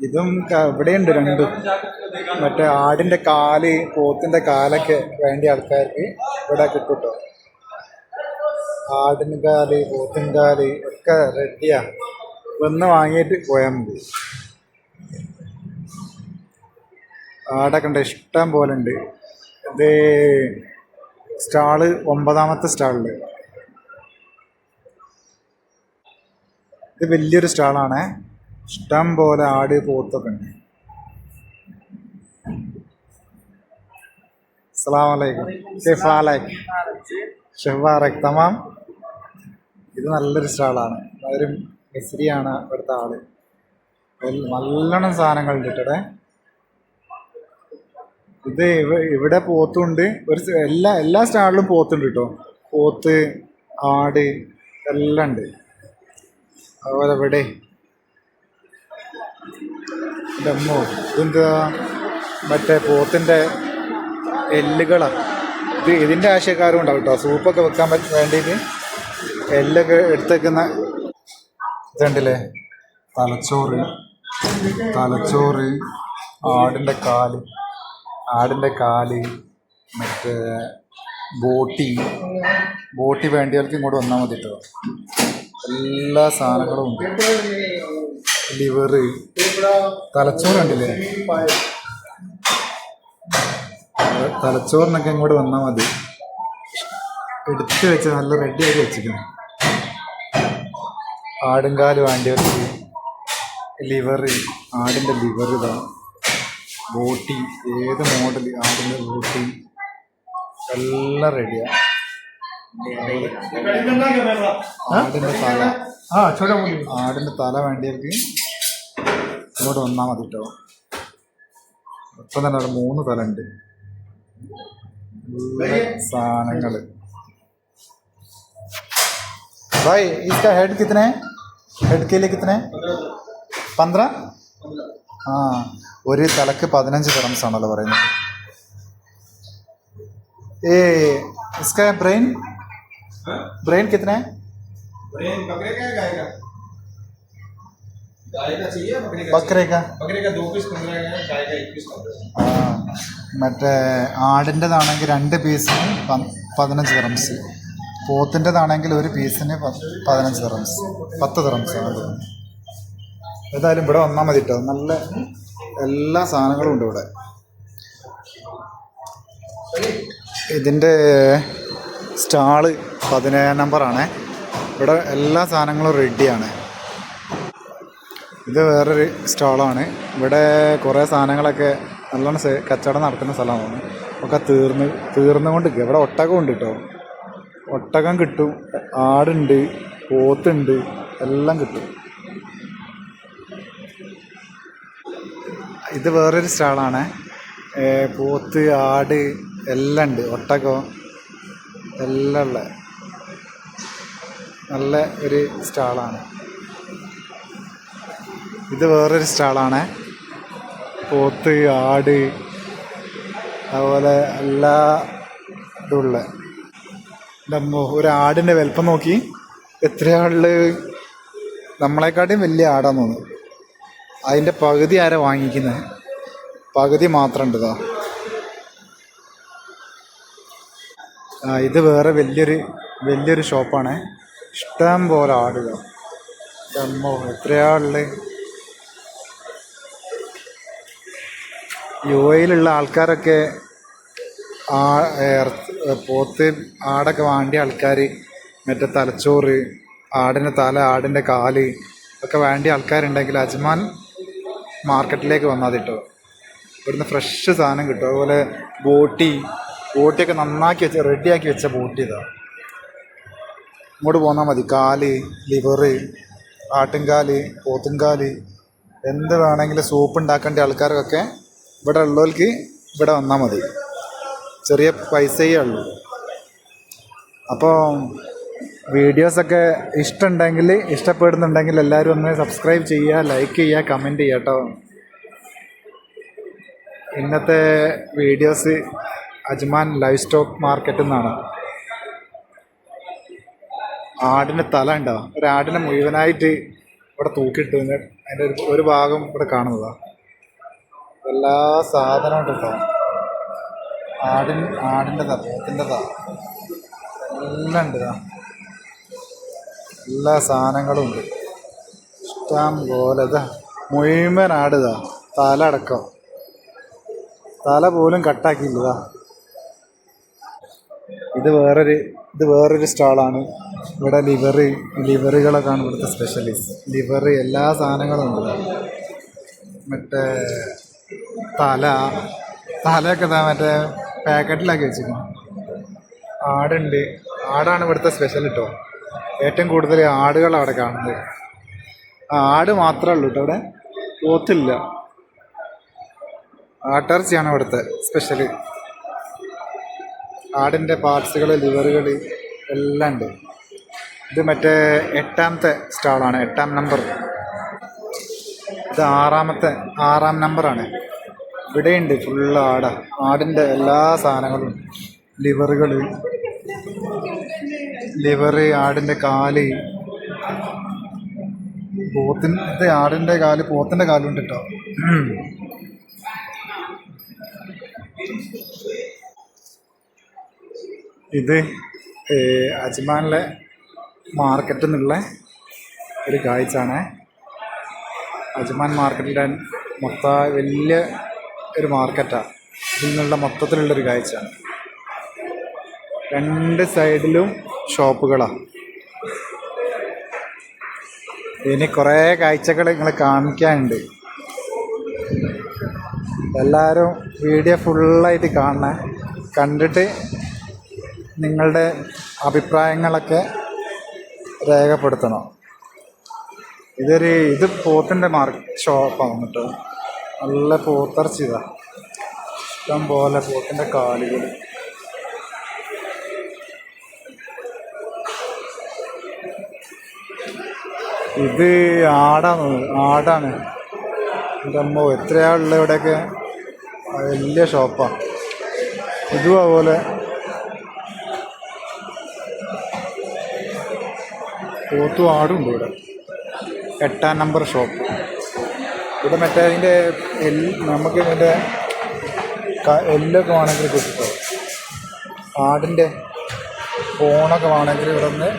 ഇതും ഇവിടെയുണ്ട് രണ്ടും. മറ്റേ ആടിൻ്റെ കാല്, പോത്തിൻ്റെ കാലൊക്കെ വേണ്ടിയ ആൾക്കാർക്ക് ഇവിടെ കിട്ടും കേട്ടോ. ആടിന് കാല്, പോത്തിൻ കാല് ഒക്കെ റെഡിയാ. വന്ന് വാങ്ങിയിട്ട് പോയാൽ മതി. ആടൊക്കെ ഉണ്ട്, ഇഷ്ടം പോലെ ഉണ്ട്. ഇത് സ്റ്റാള് 9ാമത്തെ സ്റ്റാളില്. ഇത് വലിയൊരു സ്റ്റാളാണ്. ഇഷ്ടം പോലെ ആട്, പോത്തൊക്കെ ഉണ്ട്. അസ്സലാമു അലൈക്കും. കൈഫാലക് ഷെഹ്വാറക് തമാം. ഇത് നല്ലൊരു സ്റ്റാളാണ്. ഒരു മിസ്രിയാണ് ഇവിടുത്തെ ആള്. നല്ലോണം സാധനങ്ങളുണ്ട് ഇവിടെ. ഇത് ഇവിടെ പോത്തുണ്ട്. എല്ലാ സ്റ്റാളിലും പോത്തുണ്ട് കേട്ടോ. പോത്ത്, ആട് എല്ലാം ഉണ്ട്. അതുപോലെ ഇവിടെ ഡമ്മോ, ഇതെന്താ മറ്റേ പോത്തിൻ്റെ എല്ലുകളാണ്. ഇതിൻ്റെ ആശയക്കാരും ഉണ്ടാവും കേട്ടോ. സൂപ്പൊക്കെ വെക്കാൻ വേണ്ടിയിട്ട് എല്ലൊക്കെ എടുത്തേക്കുന്ന ഇതുണ്ടല്ലേ. തലച്ചോറ്, ആടിൻ്റെ കാല്, മറ്റേ ബോട്ടി വേണ്ടിയവർക്ക് ഇങ്ങോട്ട് വന്നാൽ മതി കേട്ടോ. എല്ലാ സാധനങ്ങളും ഉണ്ട്. ലിവറ്, തലച്ചോറ് കണ്ടില്ലേ. തലച്ചോറിനൊക്കെ ഇങ്ങോട്ട് വന്നാൽ മതി. എടുത്ത് വെച്ച് നല്ല റെഡിയാക്കി വെച്ചിരിക്കുന്നു. ആടുംകാല് വേണ്ടിയവർക്ക് ലിവറ്, ആടിൻ്റെ ലിവർ ഇതാ. ബോട്ടി, ഏത് മോഡൽ ആടിൻ്റെ ബോട്ടി എല്ലാം റെഡിയാണ്. ആടിൻ്റെ തല हाँ छोटा बोलिए ആടിൻ്റെ തല വേണ്ടിയവർക്ക് ഇങ്ങോട്ട് വന്നാൽ മതി കേട്ടോ. ഇപ്പം തന്നെ അവിടെ 3 തല ഉണ്ട്. സാധനങ്ങൾ. भाई इसका हेड कितने हेड के लिए कितने 15 हाँ ഒരു തലക്ക് 15 dirhams ആണല്ലോ പറയുന്നത്. ए इसका ब्रेन ब्रेन कितने ब्रेन बकरे का है गाय का? गाय का चाहिए बकरे का 2 पीस 15 है, गाय का 1 पीस 15 है. ആ മറ്റേ ആടിൻ്റെതാണെങ്കിൽ 2 പീസിന് 15 dirhams, പോത്തിൻ്റെതാണെങ്കിൽ ഒരു പീസിന് 15 dirhams, 10 dirhams ആണ്. ഏതായാലും ഇവിടെ വന്നാൽ മതി കേട്ടോ. നല്ല എല്ലാ സാധനങ്ങളും ഉണ്ട് ഇവിടെ. ഇതിൻ്റെ സ്റ്റാള് 17 നമ്പറാണ്. ഇവിടെ എല്ലാ സാധനങ്ങളും റെഡിയാണ്. ഇത് വേറൊരു സ്റ്റാളാണ്. ഇവിടെ കുറേ സാധനങ്ങളൊക്കെ നല്ലോണം കച്ചവടം നടത്തുന്ന സ്ഥലമാണ്. ഒക്കെ തീർന്നുകൊണ്ട് ഇവിടെ ഒട്ടകം ഉണ്ട് കേട്ടോ. ഒട്ടകം കിട്ടും, ആടുണ്ട്, പോത്തുണ്ട്, എല്ലാം കിട്ടും. ഇത് വേറൊരു സ്റ്റാളാണ്. പോത്ത്, ആട് എല്ലാം ഉണ്ട്, ഒട്ടകം എല്ലാം ഉള്ള നല്ല ഒരു സ്റ്റാളാണ്. ഇത് വേറൊരു സ്റ്റാളാണ്. പോത്ത്, ആട്, അതുപോലെ എല്ലാ ഇതുള്ള. ഒരു ആടിൻ്റെ വലിപ്പം നോക്കി, എത്രയാള് നമ്മളെക്കാട്ടും വലിയ ആടാന്ന് തോന്നുന്നു. അതിൻ്റെ പകുതി ആരാ വാങ്ങിക്കുന്നത്? പകുതി മാത്രം ഉണ്ട് ഇതാ. ഇത് വേറെ വലിയൊരു ഷോപ്പാണ്. ഇഷ്ടം പോലെ ആടുക. എത്രയാളുള്ളത്. യുഎയിലുള്ള ആൾക്കാരൊക്കെ പോത്ത്, ആടൊക്കെ വേണ്ടിയ ആൾക്കാർ, മറ്റേ തലച്ചോറ്, ആടിൻ്റെ തല, ആടിൻ്റെ കാല് ഒക്കെ വേണ്ടിയ ആൾക്കാരുണ്ടെങ്കിൽ അജ്മാൻ മാർക്കറ്റിലേക്ക് വന്നാൽ കിട്ടും. ഇവിടുന്ന് ഫ്രഷ് സാധനം കിട്ടും. അതുപോലെ ബോട്ടിയൊക്കെ നന്നാക്കി വെച്ച് റെഡിയാക്കി വെച്ച ബോട്ടി ഇതാ. ഇങ്ങോട്ട് പോന്നാൽ മതി. കാല്, ലിവറ്, ആട്ടിൻകാല്, പോത്തുംകാല്, എന്ത് വേണമെങ്കിലും സൂപ്പ് ഉണ്ടാക്കേണ്ട ആൾക്കാർക്കൊക്കെ ഇവിടെ ഉള്ളവർക്ക് ഇവിടെ വന്നാൽ മതി. ചെറിയ പൈസയേ ഉള്ളൂ. അപ്പോൾ വീഡിയോസൊക്കെ ഇഷ്ടപ്പെടുന്നുണ്ടെങ്കിൽ എല്ലാവരും ഒന്ന് സബ്സ്ക്രൈബ് ചെയ്യുക, ലൈക്ക് ചെയ്യുക, കമൻറ്റ് ചെയ്യുക കേട്ടോ. ഇന്നത്തെ വീഡിയോസ് അജ്മാൻ ലൈവ് സ്റ്റോക്ക് മാർക്കറ്റിൽ നിന്നാണ്. ആടിൻ്റെ തല ഉണ്ടോ? ഒരാടിനെ മുഴുവനായിട്ട് ഇവിടെ തൂക്കിയിട്ട് അതിൻ്റെ ഒരു ഭാഗം ഇവിടെ കാണുന്നതാണ്. എല്ലാ സാധനവും ഉണ്ട് കേട്ടോ. ആടിൻ്റെതാ, പോത്തിൻ്റെതാ, എല്ലാം ഉണ്ട്. എല്ലാ സാധനങ്ങളും ഉണ്ട്. ഇഷ്ടം പോലെ മുഴുവൻ ആടുതാ. തല അടക്കം, തല പോലും കട്ടാക്കിയില്ലതാ. ഇത് വേറൊരു സ്റ്റാളാണ്. ഇവിടെ ലിവറുകളൊക്കെയാണ് ഇവിടുത്തെ സ്പെഷ്യലിസ്റ്റ്. ലിവർ എല്ലാ സാധനങ്ങളും ഉണ്ട്. മറ്റേ തലയൊക്കെ മറ്റേ പാക്കറ്റിലാക്കി വെച്ചിരിക്കുന്നു. ആടുണ്ട്. ആടാണ് ഇവിടുത്തെ സ്പെഷ്യൽ കേട്ടോ. ഏറ്റവും കൂടുതൽ ആടുകളാണ് അവിടെ കാണുന്നത്. ആട് മാത്രമേ ഉള്ളൂ കേട്ടോ ഇവിടെ. പോത്തില്ല. ആട്ടിറച്ചിയാണ് ഇവിടുത്തെ സ്പെഷ്യൽ. ആടിൻ്റെ പാർട്സുകൾ, ലിവറുകൾ എല്ലാം ഉണ്ട്. ഇത് മറ്റേ 8ാമത്തെ സ്റ്റാളാണ്, 8ാം നമ്പർ. ഇത് 6ാം നമ്പറാണ്. ഇവിടെയുണ്ട് ഫുള്ള് ആടിൻ്റെ എല്ലാ സാധനങ്ങളും. ലിവറ്, ആടിൻ്റെ കാല്, ആടിൻ്റെ കാല്, പോത്തിൻ്റെ കാലുണ്ട് കേട്ടോ. ഇത് അജ്മാനിലെ മാർക്കറ്റിൽ നിന്നുള്ള ഒരു കാഴ്ചയാണ്. അജ്മാൻ മാർക്കറ്റിൻ്റെ വലിയ ഒരു മാർക്കറ്റാണ്. ഇതിൽ നിന്നുള്ള മൊത്തത്തിലുള്ളൊരു കാഴ്ചയാണ്. 2 സൈഡിലും ഷോപ്പുകളാണ്. ഇനി കുറേ കാഴ്ചകൾ നിങ്ങൾ കാണിക്കാനുണ്ട്. എല്ലാവരും വീഡിയോ ഫുള്ളായിട്ട് കാണണേ. കണ്ടിട്ട് നിങ്ങളുടെ അഭിപ്രായങ്ങളൊക്കെ രേഖപ്പെടുത്തണം. ഇത് പോത്തിൻ്റെ ഷോപ്പാണ് കേട്ടോ. നല്ല പോത്തിറച്ചി ഇതാ, ഇഷ്ടം പോലെ പോത്തിൻ്റെ കാലുകൾ. ഇത് ആടാണ്. എൻ്റെ അമ്മോ, എത്രയാളുള്ള ഇവിടെയൊക്കെ വലിയ ഷോപ്പാണ്. ഇതും അതുപോലെ പോത്തും ആടും ഉണ്ട് ഇവിടെ. 8-ാം നമ്പർ ഷോപ്പ്. ഇവിടെ മറ്റേ അതിൻ്റെ നമുക്ക് ഇതിൻ്റെ എല്ലൊക്കെ വേണമെങ്കിൽ കിട്ടും. ആടിൻ്റെ ഫോണൊക്കെ വേണമെങ്കിൽ ഇവിടെ നിന്ന്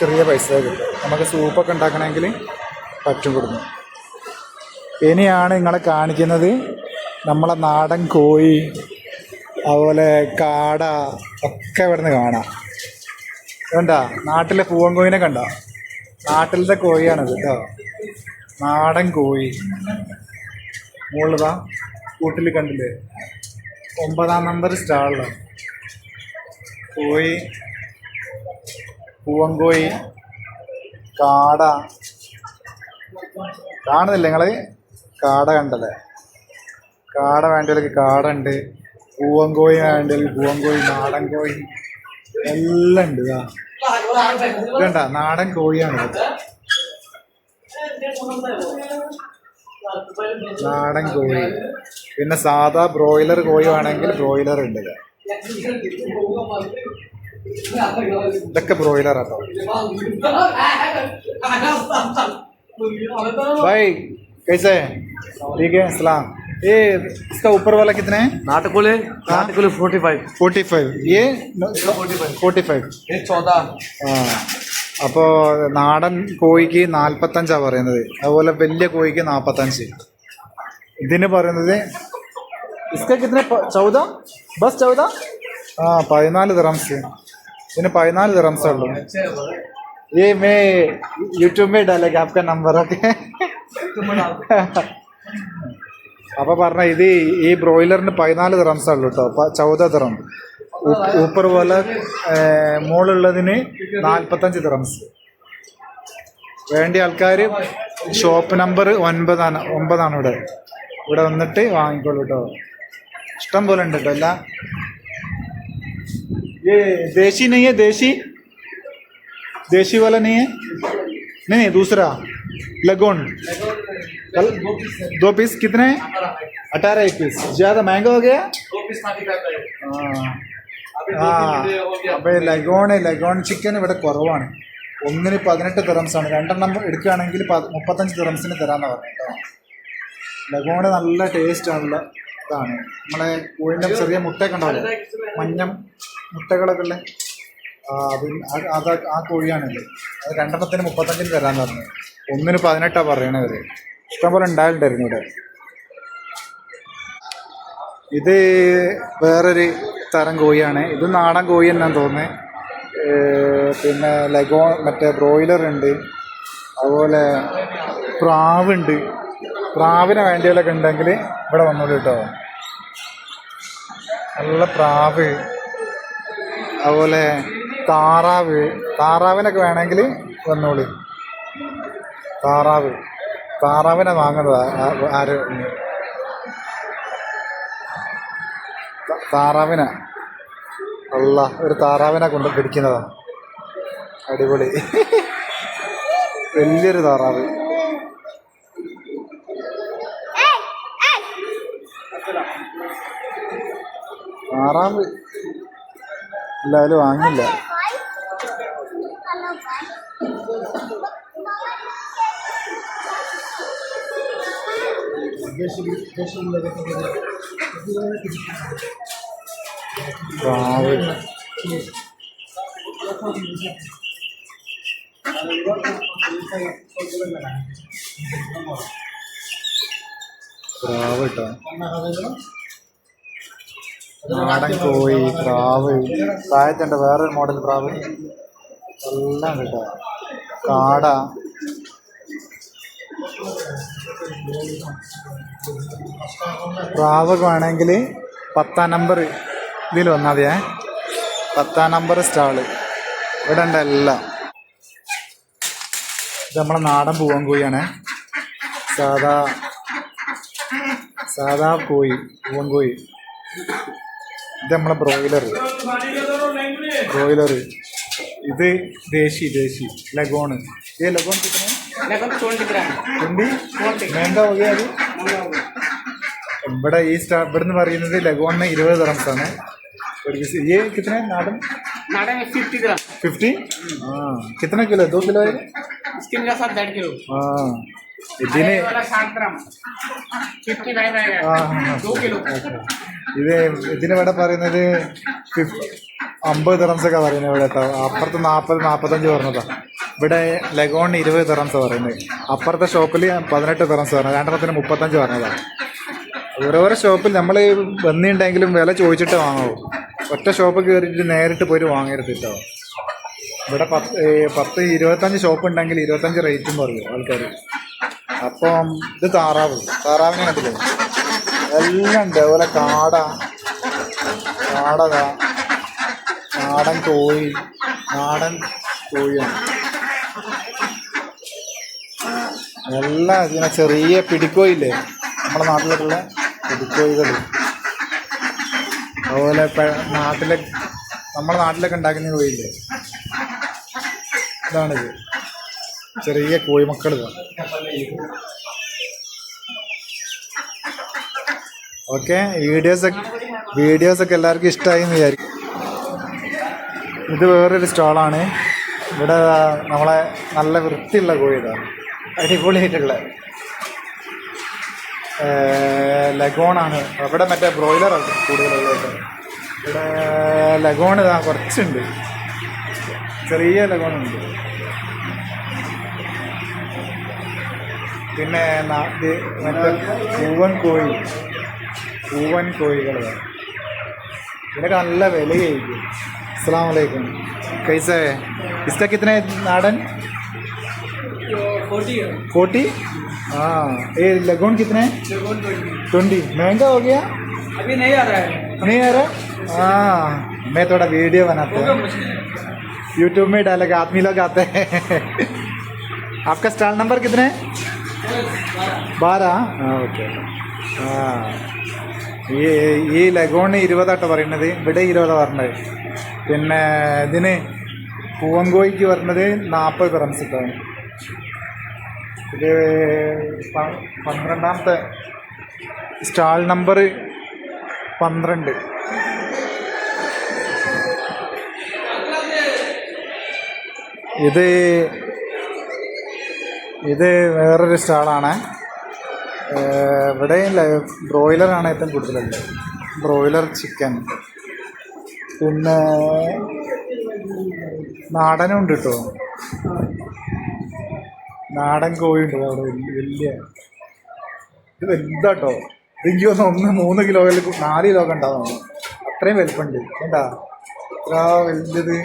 ചെറിയ പൈസ കിട്ടും. നമുക്ക് സൂപ്പൊക്കെ ഉണ്ടാക്കണമെങ്കിൽ പറ്റും കൊടുക്കും. ഇനിയാണ് നിങ്ങളെ കാണിക്കുന്നത് നമ്മളെ നാടൻ കോഴി, അതുപോലെ കാട ഒക്കെ ഇവിടെ നിന്ന് കാണാം. കണ്ട നാട്ടിലെ പൂവൻ കോഴിനെ കണ്ട, നാട്ടിലത്തെ കോഴിയാണിത് കേട്ടോ. നാടൻ കോഴി മുകളിലാ കൂട്ടിൽ കണ്ടില്ലേ, 9-ാം നമ്പർ സ്റ്റാളിലാണ് കോഴി, പൂവൻ കോഴി, കാട. കാണുന്നില്ല നിങ്ങൾ? കാട കണ്ടല്ലേ? കാട വേണ്ടവർക്ക് കാട ഉണ്ട്, പൂവൻ കോഴി വേണ്ടവർക്ക് പൂവൻ കോഴി, നാടൻ കോഴി എല്ലാം ഉണ്ട്. ഇതണ്ട നാടൻ കോഴിയാണ്. നാടൻ കോഴി, പിന്നെ സാധാ ബ്രോയിലർ കോഴി വേണമെങ്കിൽ ബ്രോയിലർ ഉണ്ട്. ഇതൊക്കെ ബ്രോയിലർ ആട്ടോ. भाई कैसे ठीक है? सलाम. ये इसका ऊपर वाला कितने है? नाटकोले 45. ये 45. ये 14. അപ്പോൾ നാടൻ കോഴിക്ക് 45 പറയുന്നത്. അതുപോലെ വലിയ കോഴിക്ക് 45. ഇതിന് പറയുന്നത് इसका कितने 14 बस 14. 14 ദിറംസ്. ഇതിന് 14 ദിറംസേ ഉള്ളൂ. ये मैं यूट्यूब में डालेगा आपका नंबर. ओके. അപ്പോൾ പറഞ്ഞ ഇത് ഈ ബ്രോയിലറിന് 14 ദിറംസേ ഉള്ളൂ കേട്ടോ. 14 ദിറം. ഊപ്പർ പോലെ മുകളുള്ളതിന് 45 ദിറംസ്. വേണ്ടിയ ആൾക്കാർ ഷോപ്പ് നമ്പർ 9 ഇവിടെ വന്നിട്ട് വാങ്ങിക്കോളൂ കേട്ടോ. ഇഷ്ടം പോലെ ഉണ്ട് കേട്ടോ. എല്ലാം ദേശി നെയ്യ്, देशी वाला नहीं है? नहीं दूसरा लगोन. 2 पीस कितने? 18 एक पीस. ज़्यादा महंगा हो गया? 2 पीस 95 का है. അപ്പോൾ ലഗോൺ ചിക്കൻ ഇവിടെ കുറവാണ്. ഒന്നിന് 18 ദിറംസാണ്. 2 എടുക്കുകയാണെങ്കിൽ 35 ദിറംസിന് തരാമെന്ന് പറഞ്ഞു കേട്ടോ. ലഗോണ് നല്ല ടേസ്റ്റ് ആണുള്ള ഇതാണ്. നമ്മളെ കോഴിൻ്റെ ചെറിയ മുട്ടയൊക്കെ ഉണ്ടാവില്ല, മഞ്ഞ മുട്ടകളൊക്കെ ഉള്ള അത് ആ കോഴിയാണല്ലേ. അത് 2 35 തരാമെന്ന് പറഞ്ഞു. ഒന്നിന് 18 പറയണവർ. ഇഷ്ടംപോലെ ഉണ്ടായിട്ടുണ്ടായിരുന്നു ഇവിടെ. ഇത് വേറൊരു തരം കോഴിയാണ്. ഇത് നാടൻ കോഴി എന്നാണ് തോന്നുന്നത്. പിന്നെ മറ്റേ ബ്രോയിലർ ഉണ്ട്, അതുപോലെ പ്രാവുണ്ട്. പ്രാവിനെ വേണ്ടിയതൊക്കെ ഉണ്ടെങ്കിൽ ഇവിടെ വന്നോളൂ കേട്ടോ. നല്ല പ്രാവ്, അതുപോലെ താറാവിനൊക്കെ വേണമെങ്കിൽ വന്നോളി. താറാവിനെ വാങ്ങുന്നതാ ആര്? താറാവിനെ അല്ല, ഒരു താറാവിനെ കൊണ്ട് പിടിക്കുന്നതാ. അടിപൊളി വലിയൊരു താറാവ്. എല്ലാവരും വാങ്ങില്ല. പ്രാവ്, പ്രാവ് കേട്ടോ. നാടൻ കോഴി, പ്രാവ്, താഴത്തുണ്ട് വേറൊരു മോഡൽ പ്രാവ് എല്ലാം കേട്ടോ. കാട, പ്രാവൊക്കെ വേണമെങ്കിൽ 10-ാം നമ്പർ ഇതിൽ വന്നാൽ മതിയേ. 10-ാം നമ്പർ സ്റ്റാള്. ഇവിടെ ഉണ്ട് എല്ലാം. ഇത് നമ്മളെ നാടൻ പൂവൻ കോഴിയാണ്. സാധാ കോഴി, പൂവൻ കോഴി. ഇത് നമ്മളെ ബ്രോയിലർ. ഇത് ദേശി ലഗോൺ. ये लगोन कितने? लगन 20 ग्राम 20 महंगा हो गया अभी. ഇവിടെ ഈ ഇവിടുന്ന് പറയുന്നത് ലഗോണിന് 20 ദിർഹംസ് ആണ് ഒരു പീസ്. ये कितने नाडन में 50 ग्राम 50. हाँ कितना किलो है? 2 किलो है. इसके मेरे साथ 1.5 किलो. हाँ ഇതിന് 60 ग्राम 55 आएगा. 2 किलो. ഇതിന് ഇവിടെ പറയുന്നത് 50 ദിർഹംസ് ഒക്കെ പറയുന്നത് ഇവിടെ. അപ്പുറത്ത് 40-45 പറഞ്ഞതാ. ഇവിടെ ലഗോണിന് 20 ദിർഹംസ് പറയുന്നത്. അപ്പുറത്തെ ഷോപ്പിൽ 18 ദിർഹംസ് പറഞ്ഞു. രണ്ടെണ്ണത്തിന് 35 പറഞ്ഞതാണ്. ഓരോരോ ഷോപ്പിൽ നമ്മൾ വന്നിട്ടുണ്ടെങ്കിലും വില ചോദിച്ചിട്ട് വാങ്ങാവൂ. ഒറ്റ ഷോപ്പ് കയറിയിട്ട് നേരിട്ട് പോയിട്ട് വാങ്ങരുത് കേട്ടോ. ഇവിടെ 10-25 ഷോപ്പ് ഉണ്ടെങ്കിൽ 25 റേറ്റും പറയും ആൾക്കാർ. അപ്പം ഇത് താറാവിനെ കണ്ടില്ലേ? എല്ലാം ഉണ്ട്. അതുപോലെ കാടതാ, നാടൻ കോഴിയാണ് എല്ലാം. ഇങ്ങനെ ചെറിയ പിടിക്കോയില്ലേ നമ്മുടെ നാട്ടിലൊക്കെയുള്ള പിടിക്കോയികൾ. അതുപോലെ നമ്മുടെ നാട്ടിലൊക്കെ ഉണ്ടാക്കുന്ന കോഴിയില്ലേ, ഇതാണിത്. ചെറിയ കോഴിമക്കൾ. ഓക്കെ, വീഡിയോസൊക്കെ എല്ലാവർക്കും ഇഷ്ടമായി എന്ന് വിചാരിക്കും. ഇത് വേറൊരു സ്റ്റാളാണ്. ഇവിടെ നമ്മളെ നല്ല വൃത്തിയുള്ള കോഴി ഇതാണ്, അടിപൊളിയായിട്ടുള്ള ലഗോണാണ്. അവിടെ മറ്റേ ബ്രോയിലറാണ് കൂടുതലുള്ളത്. ഇവിടെ ലഗോൺ ഇതാ കുറച്ചുണ്ട്, ചെറിയ ലഗോണുണ്ട്. പിന്നെ മറ്റേ പൂവൻ കോഴികളാണ്. ഇതിനൊക്കെ നല്ല വിലയായിരിക്കും. अस्सलाम वालेकुम, कैसा है? इसका कितने नाडन? 40. हाँ, ये लगोन कितने? 20. महंगा हो गया? अभी नहीं आ रहा है. नहीं आ रहा? हाँ, मैं थोड़ा वीडियो बनाता हूँ, यूट्यूब में डालेगा, आदमी लोग आते हैं. आपका स्टॉल नंबर कितने? 12. हाँ ओके. हाँ, ഈ ലഗോണിന് 20 പറയുന്നത്. ഇവിടെ 20 പറഞ്ഞത്. പിന്നെ ഇതിന് പൂവൻകോഴിക്ക് പറഞ്ഞത് 40 ദിർഹംസ് കിട്ടാണ്. ഇത് 12ാമത്തെ സ്റ്റാൾ നമ്പർ 12. ഇത് വേറൊരു സ്റ്റാളാണ്. ഇവിടെ ബ്രോയിലറാണ് ഏറ്റവും കൂടുതലുള്ളത്, ബ്രോയിലർ ചിക്കൻ. പിന്നെ നാടനും ഉണ്ട് കേട്ടോ, നാടൻ കോഴിയുണ്ട് അവിടെ. വലിയ ഇത് വലുതാട്ടോ. ഇതെനിക്ക് തോന്നുന്നു 3 കിലോയിൽ 4 കിലോ ഒക്കെ ഉണ്ടാവും, അത്രയും വലുപ്പമുണ്ട്. എന്താ ഇത്ര വലുത്?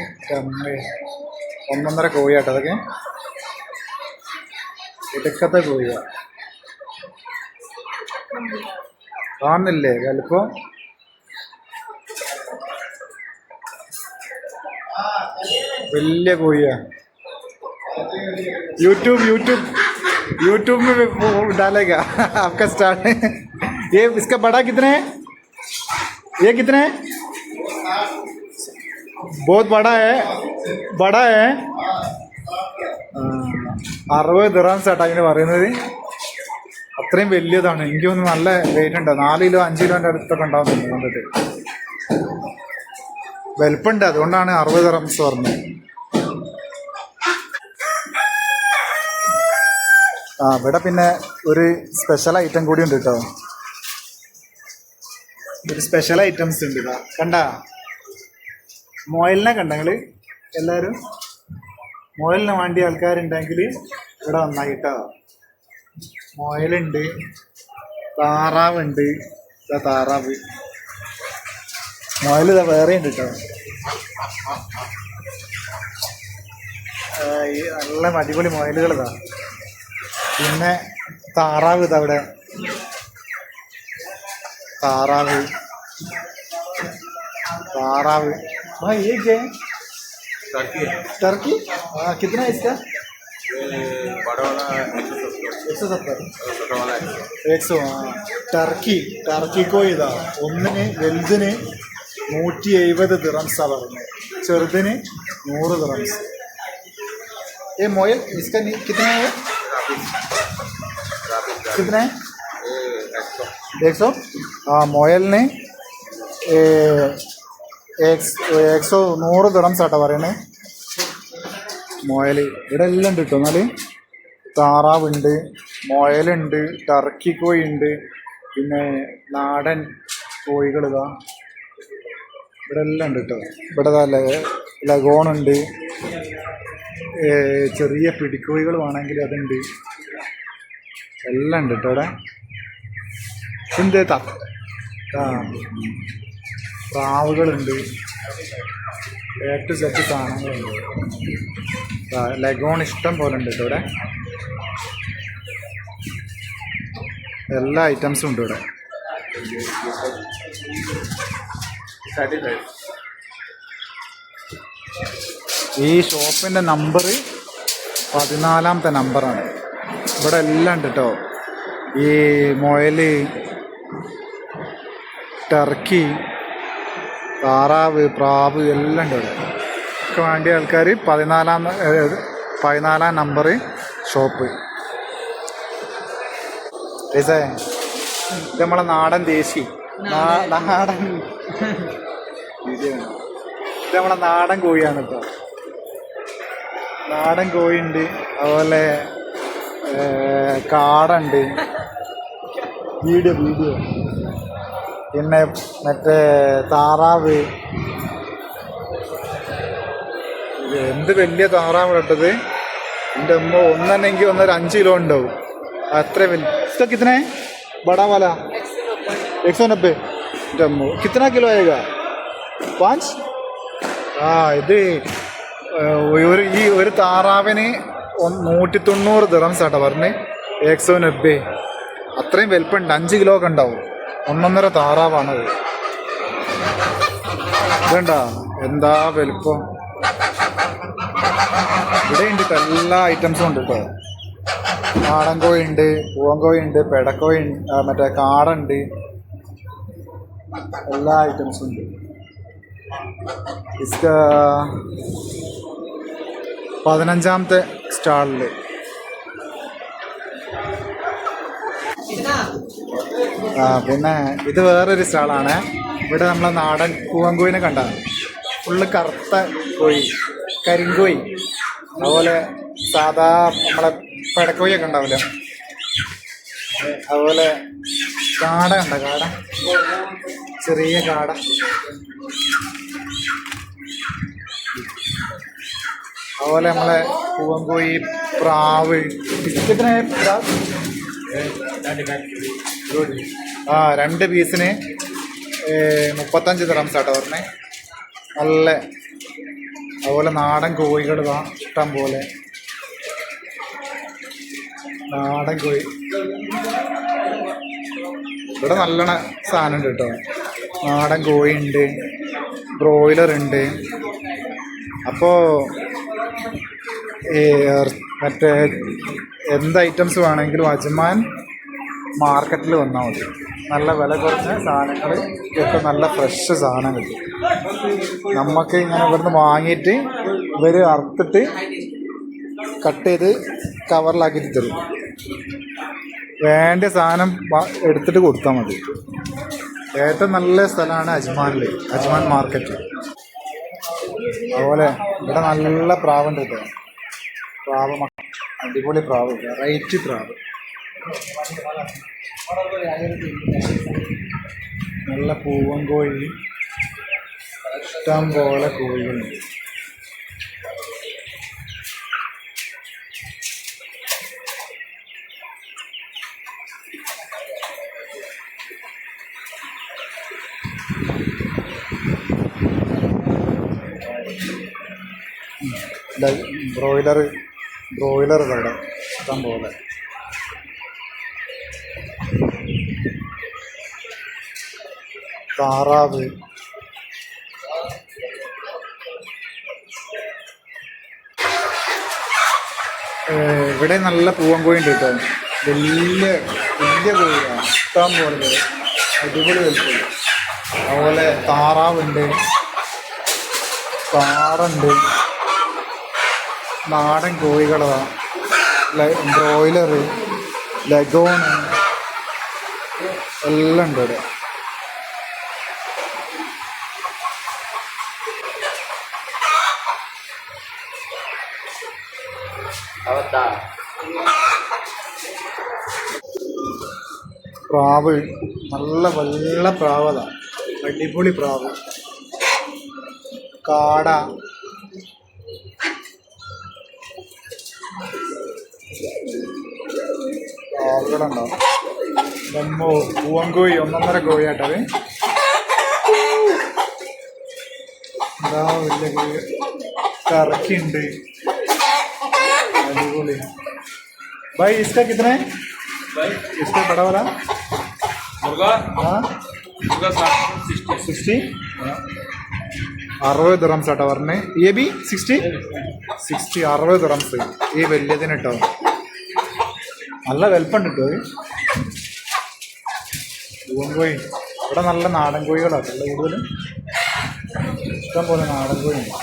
1.5 കോഴിയാട്ടോ അതൊക്കെ. ഇടക്കത്തെ കോഴിയാണ്, കാണുന്നില്ലേ വലുപ്പം? വലിയ കോഴിയാ. यूट्यूब में डालेगा आपका स्टार. ये इसका बड़ा कितने है? ये कितने है? बहुत बड़ा है. 60 ദിർഹംസ് ആട്ടോ അതിന് പറയുന്നത്. അത്രയും വലിയതാണ്. എനിക്ക് തോന്നുന്നു നല്ല വെയിറ്റ് ഉണ്ട്. 4 കിലോ 5 കിലോൻ്റെ അടുത്തൊക്കെ ഉണ്ടാവുന്നുണ്ട് കണ്ടിട്ട്. വലുപ്പമുണ്ട്, അതുകൊണ്ടാണ് 60 ദിർഹംസ് പറഞ്ഞത്. ഇവിടെ പിന്നെ ഒരു സ്പെഷ്യൽ ഐറ്റം കൂടി ഉണ്ട് കേട്ടോ. ഒരു സ്പെഷ്യൽ ഐറ്റംസ് ഉണ്ട്. കണ്ട മൊയലിനെ കണ്ട നിങ്ങൾ എല്ലാവരും? മൊയലിന് വേണ്ടി ആൾക്കാരുണ്ടെങ്കിൽ ഇവിടെ വന്നായിട്ടോ. മൊയലുണ്ട്, താറാവുണ്ട്. താറാവ്, മൊയൽ വേറെ ഉണ്ട് കേട്ടോ. നല്ല അടിപൊളി മൊയലുകളിതാ. പിന്നെ താറാവ് ഇതാ ഇവിടെ. താറാവ്. भाई ये क्या है? टर्की है टर्की कितना है इसका ये बड़ा वाला 170 छोटा वाला 100 ടർക്കി ടർക്കിക്കോ ഇതാ ഒന്നിന് വലുതിന് 170 ദിറംസാണ് പറയുന്നത്, ചെറുതിന് 100 ദിറംസ്. ये मोयल इसका कितना है, कितना है 100. हाँ मोयल ने 100 ദിറംസ് ആട്ടോ പറയുന്നത്. മോയൽ ഇവിടെ എല്ലാം ഉണ്ട് കേട്ടോ. എന്നാൽ താറാവുണ്ട്, മുയലുണ്ട്, ടർക്കി കോഴി ഉണ്ട്, പിന്നെ നാടൻ കോഴികൾ ഇതാ ഇവിടെ എല്ലാം ഉണ്ട് കേട്ടോ. ഇവിടെ ലഗോണുണ്ട്, ചെറിയ പിടിക്കോഴികൾ വേണമെങ്കിൽ അതുണ്ട്, എല്ലാം ഉണ്ട് കേട്ടോ ഇവിടെ. എന്ത് പ്രാവുകളുണ്ട്, സെറ്റ് സാധനങ്ങളുണ്ട്. ലഗോൺ ഇഷ്ടം പോലെ ഉണ്ട് കേട്ടോ ഇവിടെ. എല്ലാ ഐറ്റംസും ഉണ്ട് ഇവിടെ. ഈ ഷോപ്പിൻ്റെ നമ്പർ 14ാമത്തെ നമ്പറാണ്. ഇവിടെ എല്ലാം ഉണ്ട് കേട്ടോ. ഈ മുയൽ, ടർക്കി, താറാവ്, പ്രാവ് എല്ലാം ഉണ്ട് ഇവിടെ. ഒക്കെ വേണ്ടിയ ആൾക്കാർ 14ാം നമ്പർ ഷോപ്പ്. ഇത് നമ്മളെ നാടൻ ദേശി നാടൻ ഇത് നമ്മളെ നാടൻ കോഴിയാണ് കേട്ടോ. നാടൻ കോഴിയുണ്ട്, അതുപോലെ കാടുണ്ട്, വീഡിയോ പിന്നെ മറ്റേ താറാവ്. എന്ത് വലിയ താറാവ് ഇട്ടത് എൻ്റെ അമ്മ ഒന്നെങ്കിൽ 5 കിലോ ഉണ്ടാവും, അത്ര വലിയ. कितने बड़ा वाला 190. എൻ്റെ അമ്മ कितना കിലോ ആയേगा 5. ഇത് ഒരു താറാവിന് 190 ദിറംസ് ആട്ടോ പറഞ്ഞ് 190. അത്രയും വലിപ്പമുണ്ട്, 5 കിലോ ഒക്കെ ഉണ്ടാവും. 1.5 താറാവാണത്. ഇതുണ്ട എന്താ വലിപ്പം. ഇവിടെ ഉണ്ട് എല്ലാ ഐറ്റംസും ഉണ്ട് കേട്ടോ. നാടൻ കോഴിയുണ്ട്, പൂവൻകോഴിയുണ്ട്, പെടക്കോഴിയുണ്ട്, മറ്റേ കാടുണ്ട്, എല്ലാ ഐറ്റംസും ഉണ്ട്. 15ാമത്തെ സ്റ്റാളിൽ പിന്നെ ഇത് വേറൊരു സ്റ്റാളാണ്. ഇവിടെ നമ്മളെ നാടൻ പൂവൻകോഴിനെ കണ്ട ഫുള്ള് കറുത്ത കോഴി, കരിങ്കോഴി, അതുപോലെ സാധാ നമ്മളെ പെടക്കോഴിയൊക്കെ ഉണ്ടാവില്ല, അതുപോലെ കാട കണ്ട, കാട ചെറിയ കാട, അതുപോലെ നമ്മളെ പൂവൻകോഴി, പ്രാവ്. ബിസ്ക്കറ്റിന് 2 പീസിന് 35 ദിറംസ് ആട്ടോ പറഞ്ഞേ. നല്ല അതുപോലെ നാടൻ കോഴികൾ ഇഷ്ടം പോലെ നാടൻ കോഴി. ഇവിടെ നല്ലോണം സാധനം ഉണ്ട് കേട്ടോ. നാടൻ കോഴിയുണ്ട്, ബ്രോയിലറുണ്ട്. അപ്പോൾ മറ്റേ എന്ത് ഐറ്റംസ് വേണമെങ്കിലും അജ്മാൻ മാർക്കറ്റിൽ വന്നാൽ മതി. നല്ല വില കുറഞ്ഞ സാധനങ്ങൾ ഒക്കെ, നല്ല ഫ്രഷ് സാധനം കിട്ടും. നമുക്ക് ഇങ്ങനെ ഇവിടുന്ന് വാങ്ങിയിട്ട് ഇവർ അറുത്തിട്ട് കട്ട് ചെയ്ത് കവറിലാക്കിയിട്ട് തരും. വേണ്ട സാധനം എടുത്തിട്ട് കൊടുത്താൽ മതി. ഏറ്റവും നല്ല സ്ഥലമാണ് അജ്മാനിൽ, അജ്മാൻ മാർക്കറ്റ്. അതുപോലെ ഇവിടെ നല്ല പ്രാവുണ്ട് കേട്ടോ. പ്രാവ് അടിപൊളി പ്രാവ്, വെറൈറ്റി പ്രാവ്, നല്ല പൂവൻ കോഴി, ഇഷ്ടം പോലെ കോഴികളുണ്ട്. ബ്രോയിലർ ഇവിടെ ഇഷ്ടം പോലെ. താറാവ്, ഇവിടെ നല്ല പൂവൻ കോഴി ഉണ്ട് കേട്ടോ. വലിയ വലിയ കോഴിയാണ്, ഇഷ്ടം പോലെ അടിപൊളി വലിപ്പമില്ല. അതുപോലെ താറാവുണ്ട്, കാടുണ്ട്, നാടൻ കോഴികളാണ്, ബ്രോയിലർ, ലഗോണ് എല്ലാം ഉണ്ട് ഇവിടെ. പ്രാവ്, നല്ല വെള്ള പ്രാവതാ, അടിപൊളി പ്രാവ്. കാട, പ്രാവുകളുണ്ടാവും. നമ്മോ പൂവൻകോഴി, 1.5 കോഴിയാട്ടത്. എന്താ വലിയ കോഴി, കറക്കിണ്ട്, अड़ीबोली भाई। इसका कितना है? इसका बड़ा वाला मुर्गा हाँ मुर्गा 60 60 ദിറംസ് ആട്ടോ പറഞ്ഞേ. ये भी 60 60 ദിറംസ് ഈ വലിയതിന് കേട്ടോ. നല്ല വലിപ്പമുണ്ട് കേട്ടോ. പൂവൻകോഴി ഇവിടെ നല്ല നാടൻ കോഴികളാട്ടോ ഉള്ളത് കൂടുതലും. ഇഷ്ടം പോലെ നാടൻ കോഴിയുണ്ട്.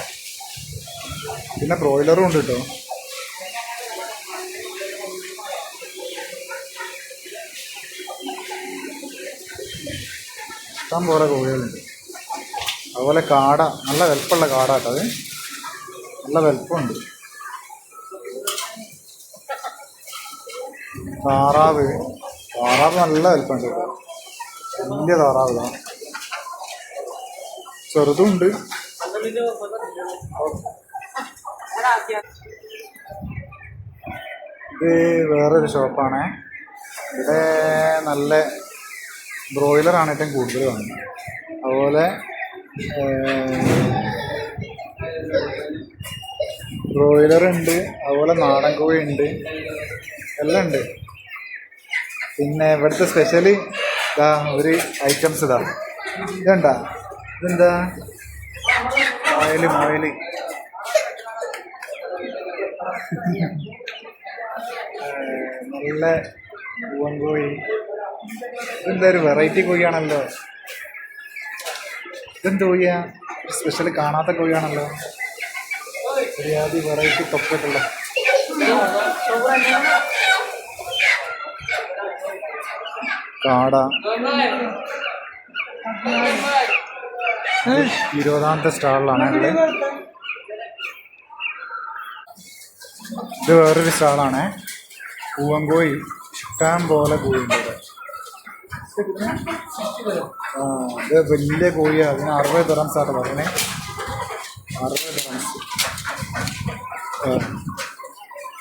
പിന്നെ ബ്രോയിലറും ഉണ്ട് കേട്ടോ. ഇഷ്ടം പോലെ കോഴികളുണ്ട്. അതുപോലെ കാട, നല്ല വലുപ്പമുള്ള കാടാട്ടോ അത്, നല്ല വലുപ്പമുണ്ട്. താറാവ് നല്ല വലുപ്പമുണ്ട് കേട്ടോ. വലിയ താറാവ്, ചെറുതുണ്ട്. ഇത് വേറൊരു ഷോപ്പാണ്. ഇവിടെ നല്ല ബ്രോയിലറാണ് ഏറ്റവും കൂടുതൽ കാണുന്നത്. അതുപോലെ ബ്രോയിലറുണ്ട്, അതുപോലെ നാടൻ കോഴി ഉണ്ട്, എല്ലാം ഉണ്ട്. പിന്നെ ഇവിടുത്തെ സ്പെഷ്യല് ഇതാ ഒരു ഐറ്റംസ് ഇതാ, ഇതെന്താ ഇതെന്താ മൊയല് നല്ല പൂവൻ കോഴി. ഇതെന്താ ഒരു വെറൈറ്റി കോഴിയാണല്ലോ. ഇതെന്ത് കോഴിയാ? സ്പെഷ്യൽ കാണാത്ത കോഴിയാണല്ലോ. ഒരുപാട് വെറൈറ്റി തൊപ്പിട്ടുള്ള കാട. 20ാമത്തെ സ്റ്റാളിലാണ് ഉള്ളത്. ഇത് വേറൊരു സ്റ്റാളാണ്. പൂവൻകോഴി ഇഷ്ടം പോലെ കോഴിയുണ്ട് ഇവിടെ. ഇത് വലിയ കോഴിയാണ്. അതിന് 60 ദിറംസ് ആട്ടോ പറഞ്ഞേ. 60 ദിറംസ്.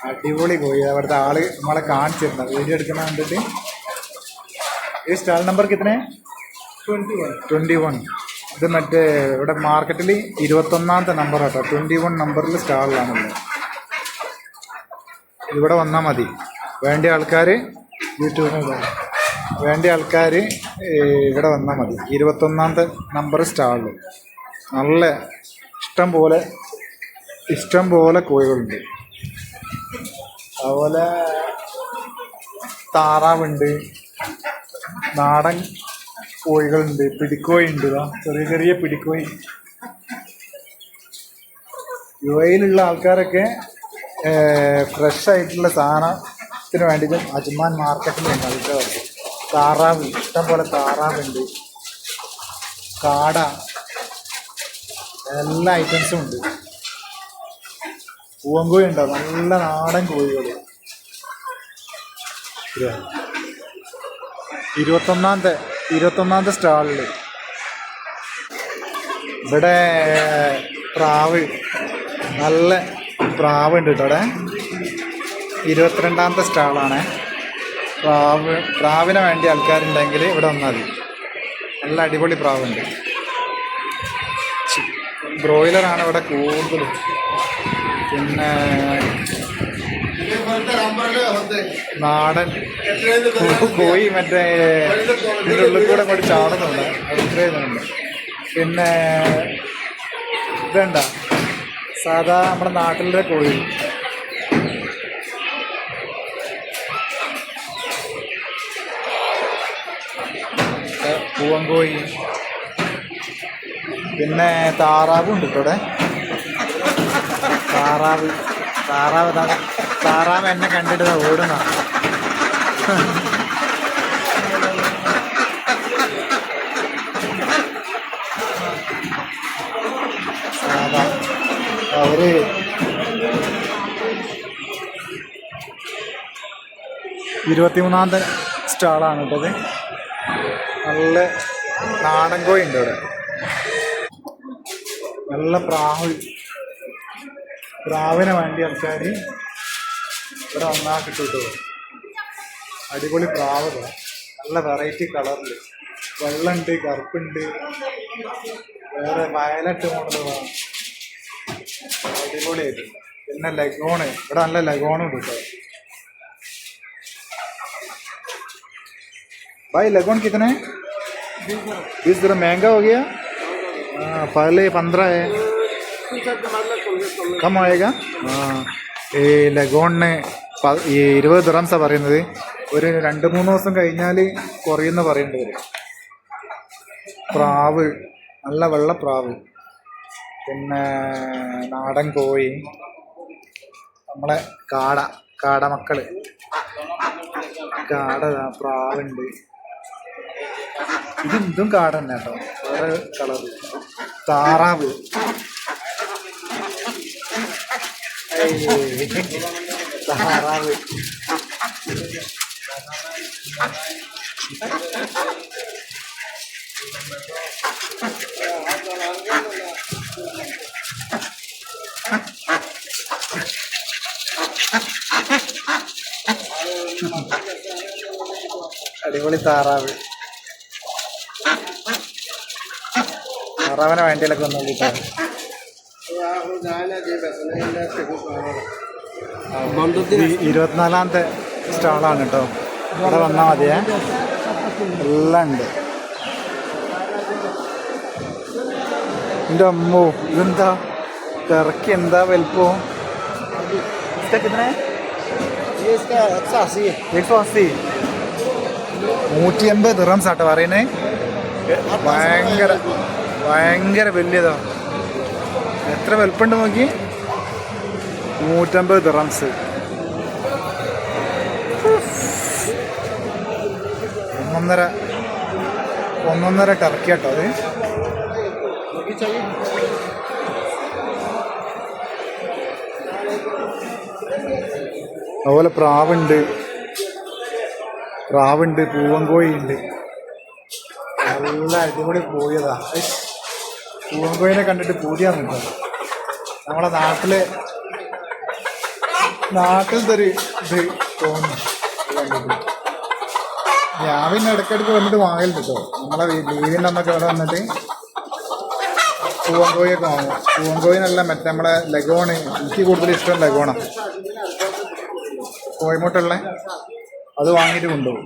അടിപൊളി കോഴിയാണ്. അവിടുത്തെ ആള് നമ്മളെ കാണിച്ചിരുന്നു വീഡിയോ എടുക്കുന്ന കണ്ടിട്ട്. ഈ സ്റ്റാൾ നമ്പർ കിത്തനെ? 21. ഇത് മറ്റേ ഇവിടെ മാർക്കറ്റിൽ 21ാമത്തെ നമ്പർ ആട്ടോ. 21 നമ്പറിൽ സ്റ്റാളിലാണുള്ളത്. ഇവിടെ വന്നാൽ മതി. വേണ്ട ആൾക്കാർ ഇവിടെ വന്നാൽ മതി. 21ാമത്തെ നമ്പർ സ്റ്റാളിൽ നല്ല ഇഷ്ടം പോലെ കോഴികളുണ്ട്. അതുപോലെ താറാവുണ്ട്, നാടൻ കോഴികളുണ്ട്, പിടിക്കോഴി ഉണ്ട്. ചെറിയ പിടിക്കോഴി. യുഎയിലുള്ള ആൾക്കാരൊക്കെ ഫ്രഷ് ആയിട്ടുള്ള സാധനത്തിന് വേണ്ടിയിട്ട് അജ്മാൻ മാർക്കറ്റിൽ നൽകുക. താറാവ്, ഇഷ്ടം പോലെ താറാവുണ്ട്, കാട, എല്ലാ ഐറ്റംസും ഉണ്ട്. പൂവൻകോഴി ഉണ്ടാവും, നല്ല നാടൻ കോഴികൾ. 21ാമത്തെ സ്റ്റാളിൽ ഇവിടെ പ്രാവ്, നല്ല പ്രാവ് ഉണ്ട് കേട്ടോ അവിടെ. 22ാമത്തെ സ്റ്റാളാണ്. പ്രാവിന് വേണ്ടി ആൾക്കാരുണ്ടെങ്കിൽ ഇവിടെ വന്നാൽ മതി. നല്ല അടിപൊളി പ്രാവുണ്ട്. ബ്രോയിലറാണ് ഇവിടെ കൂടുതലും. പിന്നെ നാടൻ കോഴി മറ്റേ ഇതിൻ്റെ ഉള്ളിൽ കൂടെ അങ്ങോട്ട് ചാടുന്നുണ്ട്, അത്രയുന്നുണ്ട്. പിന്നെ ഇതെന്താ സാധാ നമ്മുടെ നാട്ടിലെ കോഴി, പൂവൻകോഴി, പിന്നെ താറാവും ഉണ്ട് ഇവിടെ. താറാവ് താറാവ് താറാവ് എന്നെ കണ്ടിട്ട് ഓടുന്ന. സാധാ അവര് 23-ാമത്തെ സ്റ്റാളാണ് കേട്ടത്. നല്ല നാടൻ കോഴി ഉണ്ട് ഇവിടെ. നല്ല പ്രാവിനെ വേണ്ടി ആൾക്കാർ ഇവിടെ വന്നാൽ കിട്ടും കേട്ടോ. അടിപൊളി പ്രാവ്, നല്ല വെറൈറ്റി കളറിൽ വെള്ളമുണ്ട്, കറുപ്പുണ്ട്, വേറെ വയലറ്റ് മോഡൽ അടിപൊളിയായിട്ടുണ്ട്. പിന്നെ ലഗോണ്, ഇവിടെ നല്ല ലഗോണും ഉണ്ട് കേട്ടോ. भाई लगोन कितने? 20 dirham महंगा हो गया. पहले 15 है, कम आएगा. ഈ ലഗോണിന് 20 ദിറംസാണ് പറയുന്നത്. ഒരു 2-3 ദിവസം കഴിഞ്ഞാൽ കുറയുമെന്ന് പറയേണ്ടി വരും. പ്രാവ്, നല്ല വെള്ളപ്രാവ്, പിന്നെ നാടൻ കോഴി, നമ്മളെ കാട മക്കള്, പ്രാവുണ്ട്. ഇതും കാട തന്നെ കേട്ടോ, വേറെ കളറ്. താറാവ്, താറാവ്, അടിപൊളി താറാവ്. താറാവിനെ വേണ്ടിയിലൊക്കെ വന്നോണ്ടിട്ടാണ്. 24-ാമത്തെ സ്റ്റാളാണ് കേട്ടോ. ഇവിടെ വന്നാൽ മതിയേ, എല്ലാം ഉണ്ട്. എൻ്റെ അമ്മോ, ഇതെന്താ തിറക്കി, എന്താ വലുപ്പോ? 180 ദിറംസ് ആട്ടോ പറയുന്നേ. ഭയങ്കര വലിയതാ. എത്ര വലുപ്പമുണ്ട് നോക്കി. 150 ദിറംസ്. ഒന്നൊന്നര ടർക്കി കേട്ടോ അത്. അതുപോലെ പ്രാവുണ്ട്, പൂവൻകോഴിയുണ്ട്. നല്ല അടിപൊളി കോഴിയതാ. പൂവൻകോഴിനെ കണ്ടിട്ട് പൂതിയാന്ന് കേട്ടോ. നമ്മളെ നാട്ടിലത്തെ ഒരു ഇത് തോന്നി കണ്ടിട്ട്. ഞാൻ പിന്നെ ഇടയ്ക്കിടയ്ക്ക് വന്നിട്ട് വാങ്ങലുണ്ട് കേട്ടോ. നമ്മളെ ലീവിൻ്റെ അന്നൊക്കെ ഇവിടെ വന്നിട്ട് പൂവൻകോഴിയൊക്കെ വാങ്ങും. പൂവൻകോഴി നല്ല മറ്റേ നമ്മളെ ലഗോണ്, എനിക്ക് കൂടുതൽ ഇഷ്ടം ലഗോണാണ്. കോഴിമുട്ടുള്ള അത് വാങ്ങിയിട്ട് കൊണ്ടുപോകും.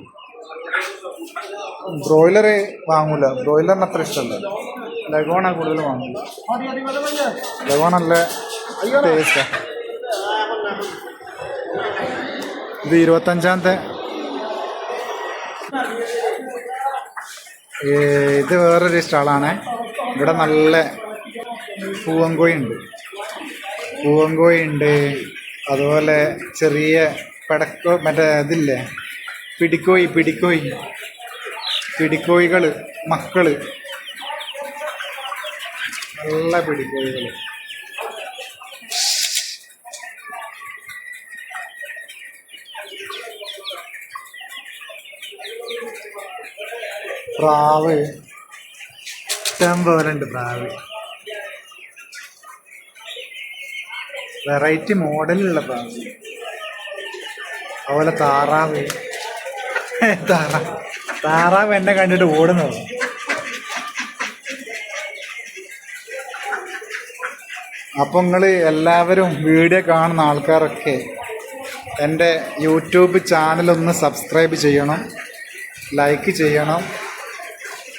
ബ്രോയിലർ വാങ്ങൂല, ബ്രോയിലറിന് അത്ര ഇഷ്ടമല്ല. ലഗോണാണ് കൂടുതൽ വാങ്ങില്ല. ലഗോൺ നല്ല ടേസ്റ്റാണ്. ഇത് 25-ാമത്തെ. ഇത് വേറൊരു സ്റ്റാളാണ്. ഇവിടെ നല്ല പൂവൻകോഴി ഉണ്ട്. അതുപോലെ ചെറിയ മറ്റേ ഇതില്ലേ, പിടിക്കോഴികൾ മക്കള്, നല്ല പിടിക്കോഴികൾ. പ്രാവ് ഇഷ്ടം പോലെ ഉണ്ട്. പ്രാവ് വെറൈറ്റി മോഡലുള്ള പ്രാവ്. അതുപോലെ താറാവ് എന്നെ കണ്ടിട്ട് ഓടുന്നത്. അപ്പം നിങ്ങൾ എല്ലാവരും വീഡിയോ കാണുന്ന ആൾക്കാരൊക്കെ എൻ്റെ യൂട്യൂബ് ചാനലൊന്ന് സബ്സ്ക്രൈബ് ചെയ്യണം, ലൈക്ക് ചെയ്യണം,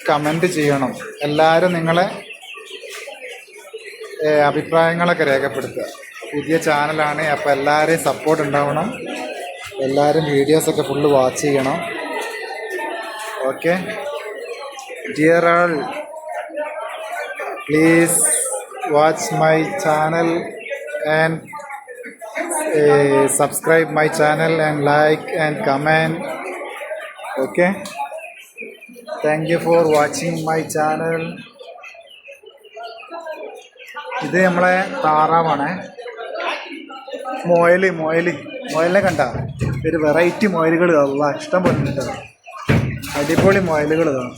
കമൻറ്റ് ചെയ്യണം. എല്ലാവരും നിങ്ങളെ അഭിപ്രായങ്ങളൊക്കെ രേഖപ്പെടുത്തുക. പുതിയ ചാനലാണ്, അപ്പോൾ എല്ലാവരെയും സപ്പോർട്ട് ഉണ്ടാവണം. എല്ലാവരും വീഡിയോസൊക്കെ ഫുള്ള് വാച്ച് ചെയ്യണം. Okay. dear all, please watch my channel and subscribe my channel and like and comment. Okay, thank you for watching my channel. ഇത് നമ്മളെ താറാവാണ്. മൊയലിനെ കണ്ട ഒരു വെറൈറ്റി മൊയലുകൾ അല്ല ഇഷ്ടം പോലെ അടിപൊളി മൊയലുകൾ കാണും.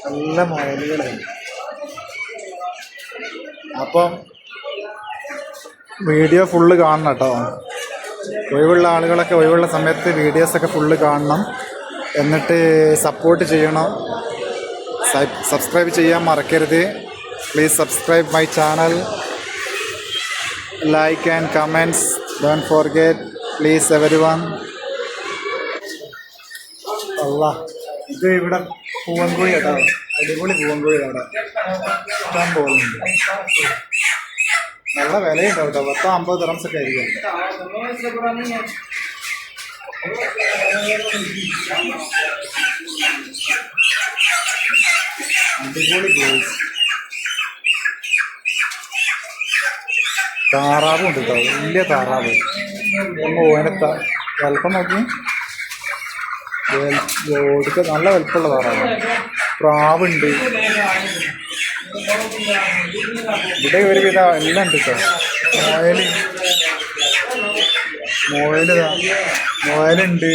നല്ല മൊയലുകൾ. അപ്പം വീഡിയോ ഫുള്ള് കാണണം കേട്ടോ. ഒഴിവുള്ള ആളുകളൊക്കെ ഒഴിവുള്ള സമയത്ത് വീഡിയോസൊക്കെ ഫുള്ള് കാണണം. എന്നിട്ട് സപ്പോർട്ട് ചെയ്യണം. സബ്സ്ക്രൈബ് ചെയ്യാൻ മറക്കരുത്. Please subscribe my channel, like and comments, don't forget please everyone. അല്ലാ, ഇത് ഇവിടെ പൂവൻകോഴി കേട്ടോ, അടിപൊളി പൂവൻകോഴി അവിടെ ഇഷ്ടം പോകുന്നുണ്ട്. നല്ല വിലയുണ്ടാവും കേട്ടോ, 10-50 ദിറംസൊക്കെ ആയിരിക്കും. അടിപൊളി കോഴി. താറാവും ഉണ്ട് കേട്ടോ, വലിയ താറാവ്. ഓനത്ത വലുപ്പം നോക്കി, ഓടിക്ക നല്ല വലുപ്പമുള്ള താറാവ്. പ്രാവുണ്ട് ഇവിടെ ഒരുവിധം എല്ലാം ഉണ്ട് കേട്ടോ. മുയലുണ്ട്,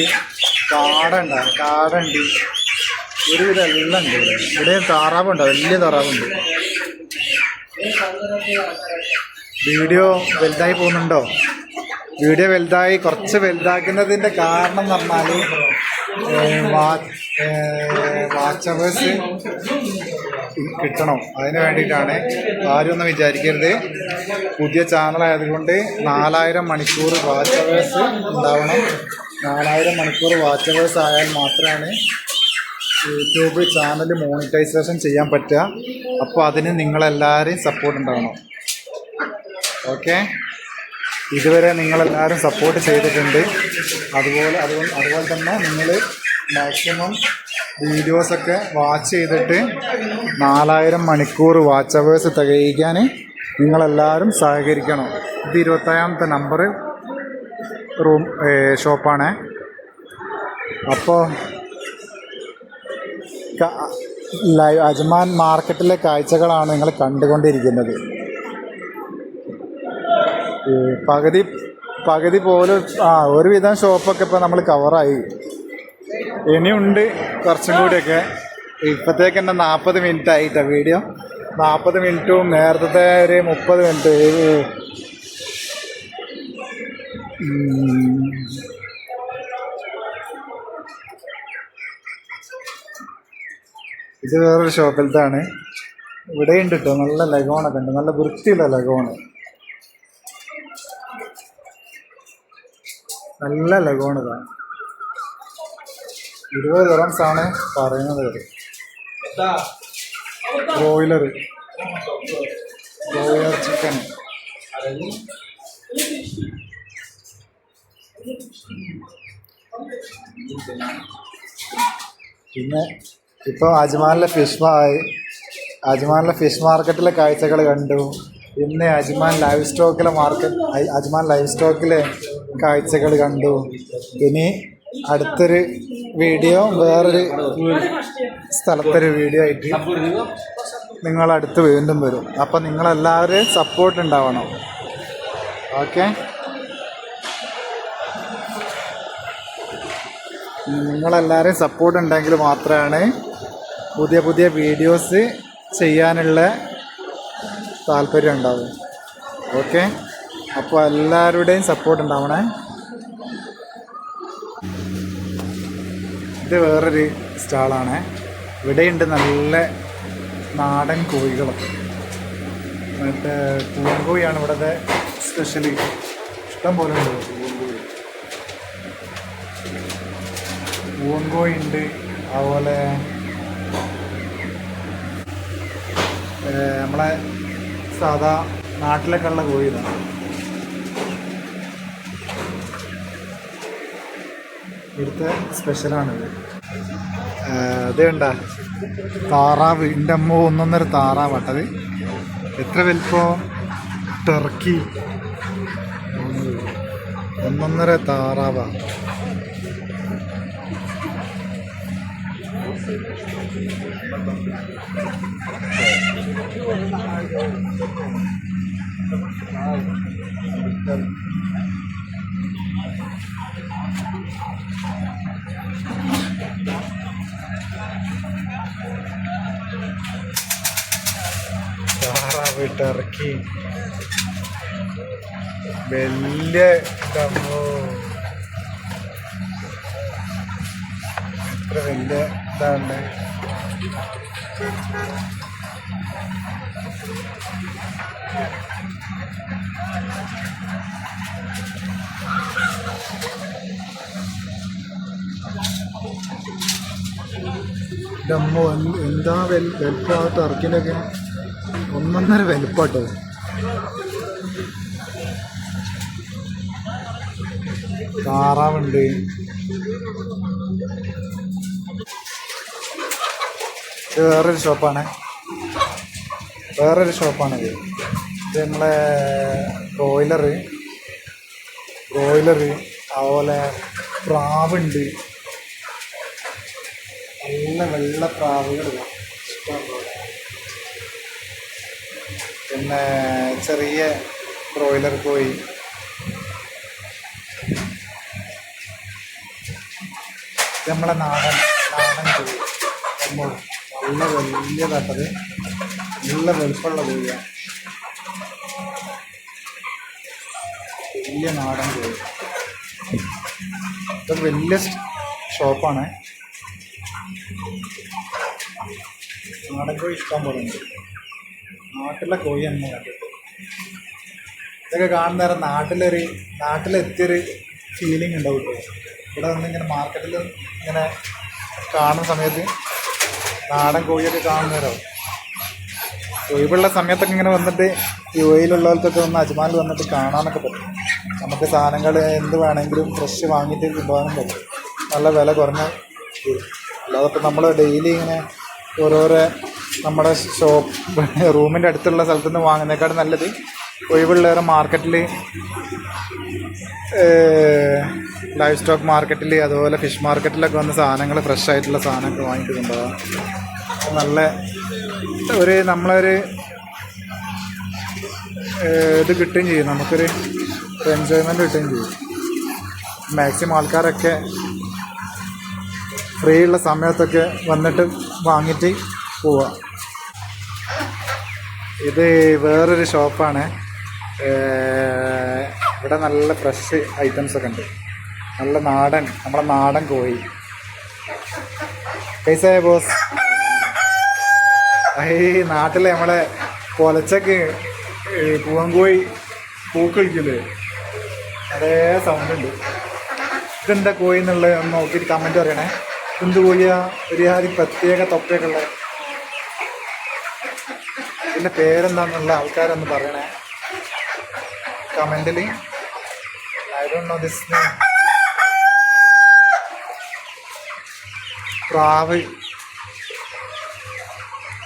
കാടുണ്ട്, ഒരുവിധം എല്ലാം ഉണ്ട്. ഇവിടെ താറാവുണ്ട്, വലിയ താറാവുണ്ട്. വീഡിയോ വലുതായി പോകുന്നുണ്ടോ? വീഡിയോ കുറച്ച് വലുതാക്കുന്നതിൻ്റെ കാരണം എന്ന് പറഞ്ഞാൽ വാച്ച് അവേഴ്സ് കിട്ടണം. അതിന് വേണ്ടിയിട്ടാണ്. ആരും ഒന്നും വിചാരിക്കരുത്, പുതിയ ചാനലായതുകൊണ്ട് 4000 മണിക്കൂർ വാച്ച് അവേഴ്സ് ഉണ്ടാവണം. 4000 മണിക്കൂർ വാച്ച് അവേഴ്സ് ആയാൽ മാത്രമാണ് യൂട്യൂബ് ചാനൽ മോണിറ്റൈസേഷൻ ചെയ്യാൻ പറ്റുക. അപ്പോൾ അതിന് നിങ്ങളെല്ലാവരെയും സപ്പോർട്ട് ഉണ്ടാവണം. ഓക്കെ, ഇതുവരെ നിങ്ങളെല്ലാവരും സപ്പോർട്ട് ചെയ്തിട്ടുണ്ട്. അതുപോലെ തന്നെ നിങ്ങൾ മാക്സിമം വീഡിയോസൊക്കെ വാച്ച് ചെയ്തിട്ട് 4000 മണിക്കൂർ വാച്ച് അവേഴ്സ് തികയിക്കാൻ നിങ്ങളെല്ലാവരും സഹകരിക്കണം. ഇത് 25-ാമത്തെ നമ്പർ ഷോപ്പാണ്. അപ്പോൾ അജ്മാൻ മാർക്കറ്റിലെ കാഴ്ചകളാണ് നിങ്ങൾ കണ്ടുകൊണ്ടിരിക്കുന്നത്. പകുതി പോലും ഒരുവിധം ഷോപ്പൊക്കെ ഇപ്പോൾ നമ്മൾ കവറായി. ഇനിയുണ്ട് കുറച്ചും കൂടിയൊക്കെ. ഇപ്പോഴത്തേക്ക് തന്നെ 40 മിനിറ്റ് ആയിട്ടാണ് വീഡിയോ. 40 മിനിറ്റും നേരത്തെ ഒരു 30 മിനിറ്റ്. ഇത് വേറൊരു ഷോപ്പിലത്താണ്. ഇവിടെയുണ്ട് കേട്ടോ, നല്ല ലഗോണൊക്കെ ഉണ്ട്, നല്ല വൃത്തിയുള്ള ലഗോണ്. നല്ല ലഗോണിതാണ്. 20 ദിറംസാണ് പറയുന്നത്. Broiler chicken. പിന്നെ ഇപ്പോൾ അജ്മാനിലെ ഫിഷ് മാർക്കറ്റിലെ കാഴ്ചകൾ കണ്ടു. പിന്നെ അജ്മാൻ ലൈവ് സ്റ്റോക്കിലെ കാഴ്ചകൾ കണ്ടു. ഇനി അടുത്തൊരു വീഡിയോ വേറൊരു സ്ഥലത്തൊരു വീഡിയോ ആയിട്ട് നിങ്ങളടുത്ത് വീണ്ടും വരും. അപ്പം നിങ്ങളെല്ലാവരും സപ്പോർട്ട് ഉണ്ടാവണം. ഓക്കെ, നിങ്ങളെല്ലാവരും സപ്പോർട്ട് ഉണ്ടെങ്കിൽ മാത്രമാണ് പുതിയ വീഡിയോസ് ചെയ്യാനുള്ള താല്പര്യം ഉണ്ടാവും. ഓക്കെ, അപ്പോൾ എല്ലാവരുടെയും സപ്പോർട്ട് ഉണ്ടാവണേ. ഇത് വേറൊരു സ്റ്റാളാണ്. ഇവിടെയുണ്ട് നല്ല നാടൻ കോഴികൾ. മറ്റേ പൂവൻകോഴിയാണ് ഇവിടുത്തെ സ്പെഷ്യലി. ഇഷ്ടം പോലെ ഉണ്ട് പൂവൻകോഴി ഉണ്ട്. അതുപോലെ നമ്മളെ സാധാ നാട്ടിലൊക്കെ ഉള്ള കോഴി. 20 ഇതാണ് ഇവിടുത്തെ സ്പെഷ്യലാണിത്. ഇത് കണ്ട താറാവ്, എൻ്റെ അമ്മ 1.5 താറാവട്ടത്. എത്ര വലിപ്പം? ടർക്കി 1.5 താറാവാ. താറാവ്, ടർക്കി വലിയ ഇതമ്മോ, എത്ര വലിയ ഇതാണ്. ഇതമ്മോ എന്താ വലിപ്പം ആ ടർക്കിനൊക്കെ. 1.5 വലിപ്പാട്ടോ. താറാവുണ്ട്. ഇത് വേറൊരു ഷോപ്പാണിത്. ഇത് നമ്മളെ ബ്രോയിലറ്, അതുപോലെ പ്രാവുണ്ട്. നല്ല വെള്ള പ്രാവുകൾ ഇഷ്ടംപോലെ. പിന്നെ ചെറിയ ബ്രോയിലർ കോഴി, നമ്മളെ നാടൻ കോഴി. നല്ല വലിയതാട്ടത്, നല്ല വലുപ്പമുള്ള കോഴിയാണ്. വലിയ നാടൻ കോഴി. ഇതൊരു വലിയ ഷോപ്പാണ്. നാടൻ കോഴി ഇഷ്ടം പോലെ ഉണ്ട്. നാട്ടിലെ കോഴി തന്നെ കണ്ടിട്ട് ഇതൊക്കെ കാണുന്ന നേരം നാട്ടിലെത്തിയൊരു ഫീലിംഗ് ഉണ്ടാവും കേട്ടോ. ഇവിടെ വന്നിങ്ങനെ മാർക്കറ്റിൽ ഇങ്ങനെ കാണുന്ന സമയത്ത് നാടൻ കോഴിയൊക്കെ കാണുന്നവരോ ഒഴിവുള്ള സമയത്തൊക്കെ ഇങ്ങനെ വന്നിട്ട് യുഎയിലുള്ളവർക്കൊക്കെ ഒന്ന് അജ്മാനിൽ വന്നിട്ട് കാണാനൊക്കെ പറ്റും. നമുക്ക് സാധനങ്ങൾ എന്ത് വേണമെങ്കിലും ഫ്രഷ് വാങ്ങിയിട്ട് കൊണ്ടുപോകാനും പറ്റും. നല്ല വില കുറഞ്ഞ. അല്ലാതെ ഇപ്പം നമ്മൾ ഡെയിലി ഇങ്ങനെ ഓരോരോ നമ്മുടെ റൂമിൻ്റെ അടുത്തുള്ള സ്ഥലത്തു നിന്ന് വാങ്ങുന്നതിനേക്കാളും നല്ലത് ഒഴിവുള്ള മാർക്കറ്റിൽ, ലൈഫ് സ്റ്റോക്ക് മാർക്കറ്റിൽ, അതുപോലെ ഫിഷ് മാർക്കറ്റിലൊക്കെ വന്ന് സാധനങ്ങൾ, ഫ്രഷ് ആയിട്ടുള്ള സാധനമൊക്കെ വാങ്ങിയിട്ട് കൊണ്ടുപോകാം. നല്ല നമ്മളൊരു ഇത് കിട്ടുകയും ചെയ്യും, നമുക്കൊരു എൻജോയ്മെൻറ്റ് കിട്ടുകയും ചെയ്യും. മാക്സിമം ആൾക്കാരൊക്കെ ഫ്രീ ഉള്ള സമയത്തൊക്കെ വന്നിട്ട് വാങ്ങിയിട്ട് പോവാം. ഇത് വേറൊരു ഷോപ്പാണ്. ഇവിടെ നല്ല ഫ്രഷ് ഐറ്റംസൊക്കെ ഉണ്ട്. നല്ല നമ്മുടെ നാടൻ കോഴി. പൈസ ബോസ്. ഈ നാട്ടിലെ നമ്മളെ പൊലച്ചക്ക് പൂവൻകോഴി പൂക്കളിക്കില്ലേ, അതേ സൗണ്ട് ഉണ്ട്. ഇതെന്താ കോഴി എന്നുള്ളത് ഒന്ന് നോക്കിയിട്ട് കമൻറ്റ് പറയണേ. എന്ത് കോഴിയാ? ഒരു പ്രത്യേക തൊപ്പയൊക്കെ ഉള്ളത്. ഇതിൻ്റെ പേരെന്താന്നുള്ള ആൾക്കാരൊന്ന് പറയണേ കമൻറ്റിൽ. I don't know this name. പ്രാവ്,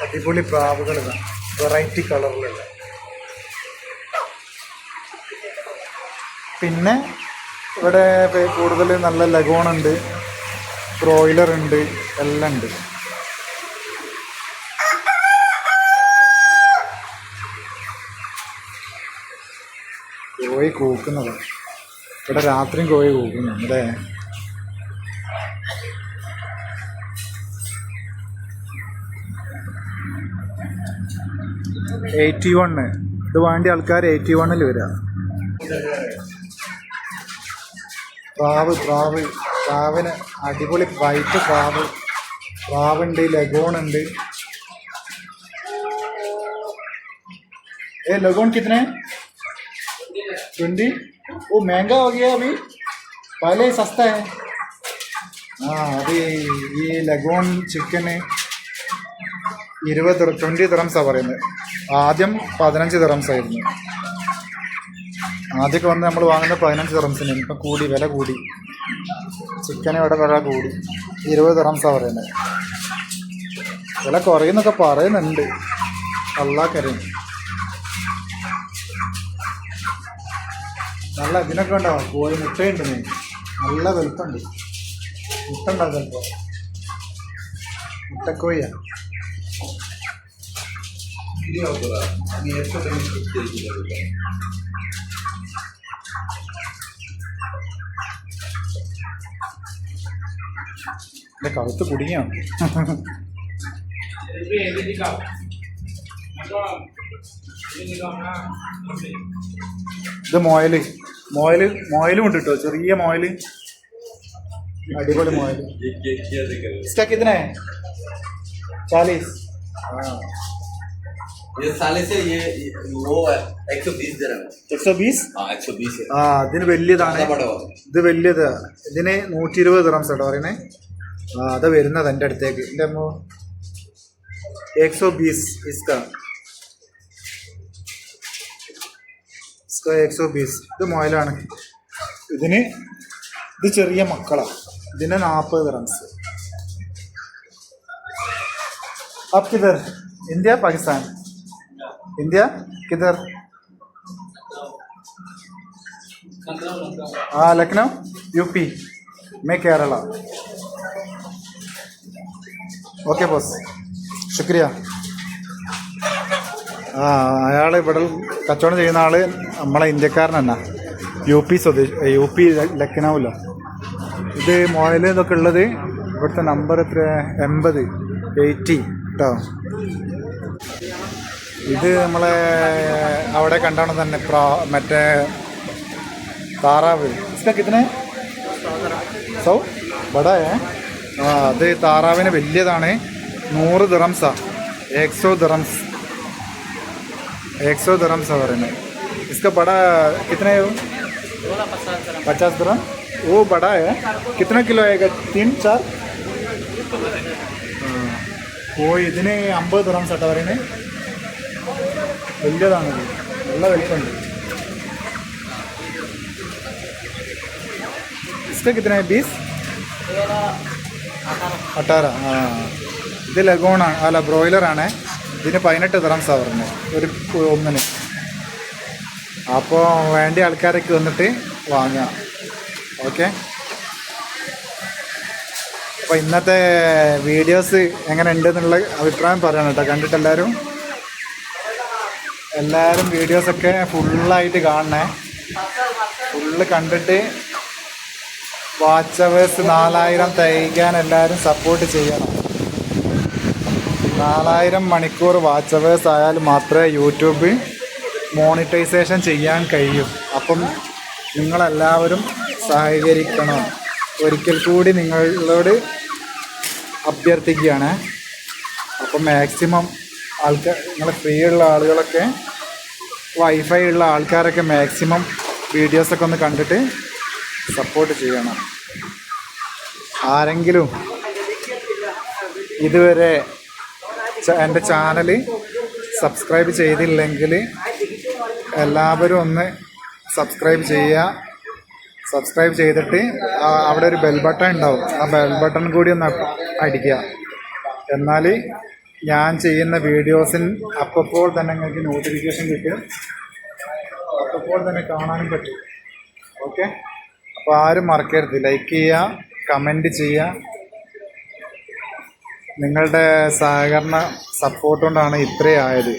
അടിപൊളി പ്രാവുകൾ, വെറൈറ്റി കളറിലുള്ള. പിന്നെ ഇവിടെ കൂടുതൽ നല്ല ലഗോണുണ്ട്, ബ്രോയിലർ ഉണ്ട്, എല്ലാം ഉണ്ട്. കോഴി കൂക്കുന്നത് ഇവിടെ രാത്രിയും കോഴി കൂക്കുന്നു അല്ലേ? $81. ഇത് വേണ്ടി ആൾക്കാർ $81 വരിക. പ്രാവിന് അടിപൊളി വൈറ്റ് പ്രാവുണ്ട്, ലഗോണുണ്ട്. लगोन कितने? 20? वो महंगा हो गया अभी, पहले सस्ता है. हाँ अभी ये लगोन चिकन 20 ദിറംസാണ് പറയുന്നത്. ആദ്യം 15 ദിറംസായിരുന്നു. ആദ്യമൊക്കെ വന്ന് നമ്മൾ വാങ്ങുന്ന 15 ദിറംസിന്. ഇപ്പം വില കൂടി. ചിക്കൻ ഇവിടെ വില കൂടി 20 ദിർഹംസാണ് പറയുന്നത്. വില കുറയുന്നൊക്കെ പറയുന്നുണ്ട്. അള്ളാഹ്ക്കറിയാം. നല്ല ഇതിനൊക്കെ ഉണ്ടാവും. കോഴി മുട്ടയുണ്ട്. നല്ല വലുപ്പമുണ്ട്. മുട്ട ഉണ്ടാവും ചിലപ്പോൾ. മുട്ടക്കോഴിയാണ്. എൻ്റെ കറുത്ത് കുടുങ്ങിയാണ്. ഇത് മോയിലും ഉണ്ട് കേട്ടോ. ചെറിയ മോയില്, അടിപൊളി മോയില്. इसका कितना है? 40. ये साले से ये वो 120 दिरहम 120. 120 है ആ ഇതിന് വലിയതാണ്. ഇത് വലിയത്. ഇതിന് 120 ദിർഹംസ് കേട്ടോ പറയുന്നത്. ആ അത് വരുന്നത് എൻ്റെ അടുത്തേക്ക്. എൻ്റെ അമ്മ 120 इसका 120. ഇത് മോയിലാണ്. ഇത് ചെറിയ മക്കളാണ്. ഇതിന് 40 ദിർഹംസ്. आप किधर? इंडिया पाकिस्तान? इंडिया किधर? हाँ लखनऊ यूपी. मैं केरला. Okay boss, ശുക്രിയ. ആ അയാൾ ഇവിടെ കച്ചവടം ചെയ്യുന്ന ആൾ നമ്മളെ ഇന്ത്യക്കാരൻ തന്നെ. യു പി ലക്നൗല്ലോ. ഇത് മോയിൽ ഇതൊക്കെ ഉള്ളത്. ഇവിടുത്തെ നമ്പർ എത്ര? 80 കേട്ടോ. ഇത് നമ്മളെ അവിടെ കണ്ടാണ് തന്നെ മറ്റേ താറാവ്. കിത്തനെ 100 ബടായേ. ആ അത് താറാവിന് വലിയതാണ്. 100 ദിർഹംസാ. 100 ദിർഹംസ്. 100 ദിർഹംസാ പറയുന്നത്. इसका बड़ा कितने है? 50 दिरहम. वो बड़ा है. कितना किलो आएगा? 3-4. ഓ ഇതിന് 50 ദിർഹംസ് ആട്ടോ പറയുന്നത്. വലിയതാണിത്. നല്ല വലിപ്പമുണ്ട്. इसका कितना है? 20. 18. ആ ഇത് ലഗോണാണ്. അല്ല ബ്രോയിലറാണ്. ഇതിന് 18 ദിർഹംസാണ് പറയുന്നത് ഒന്നിന്. അപ്പോൾ വേണ്ട ആൾക്കാരൊക്കെ വന്നിട്ട് വാങ്ങാം. ഓക്കെ. അപ്പോൾ ഇന്നത്തെ വീഡിയോസ് എങ്ങനെ ഉണ്ട് എന്നുള്ള അഭിപ്രായം പറയണം കേട്ടോ. കണ്ടിട്ട് എല്ലാവരും വീഡിയോസൊക്കെ ഫുള്ളായിട്ട് കാണണേ. ഫുള്ള് കണ്ടിട്ട് വാച്ച് അവേഴ്സ് 4000 തികയ്ക്കാൻ എല്ലാവരും സപ്പോർട്ട് ചെയ്യണം. 4000 മണിക്കൂർ വാച്ച് അവേഴ്സ് ആയാൽ മാത്രമേ യൂട്യൂബ് മോണിറ്റൈസേഷൻ ചെയ്യാൻ കഴിയും. അപ്പം നിങ്ങളെല്ലാവരും സഹകരിക്കണം. ഒരിക്കൽ കൂടി നിങ്ങളോട് അഭ്യർത്ഥിക്കുകയാണ്. അപ്പം മാക്സിമം ആൾക്കാർ, നിങ്ങൾ ഫ്രീ ഉള്ള ആളുകളൊക്കെ, വൈഫൈ ഉള്ള ആൾക്കാരൊക്കെ മാക്സിമം വീഡിയോസൊക്കെ ഒന്ന് കണ്ടിട്ട് സപ്പോർട്ട് ചെയ്യണം. ആരെങ്കിലും ഇതുവരെ എൻ്റെ ചാനൽ സബ്സ്ക്രൈബ് ചെയ്തില്ലെങ്കിൽ എല്ലാവരും ഒന്ന് സബ്സ്ക്രൈബ് ചെയ്യുക. സബ്സ്ക്രൈബ് ചെയ്തിട്ട് അവിടെ ഒരു ബെൽ ബട്ടൺ ഉണ്ടാവും. ആ ബെൽ ബട്ടൺ കൂടി ഒന്ന് അടിക്കുക. എന്നാൽ ഞാൻ ചെയ്യുന്ന വീഡിയോസിന് അപ്പോൾ തന്നെ നിങ്ങൾക്ക് നോട്ടിഫിക്കേഷൻ കിട്ടും. അപ്പോൾ തന്നെ കാണാനും പറ്റും. ഓക്കെ. അപ്പോൾ ആരും മറക്കരുത്. ലൈക്ക് ചെയ്യുക, കമൻറ്റ് ചെയ്യുക. നിങ്ങളുടെ സഹകരണ സപ്പോർട്ട് കൊണ്ടാണ് ഇത്രയും ആയത്.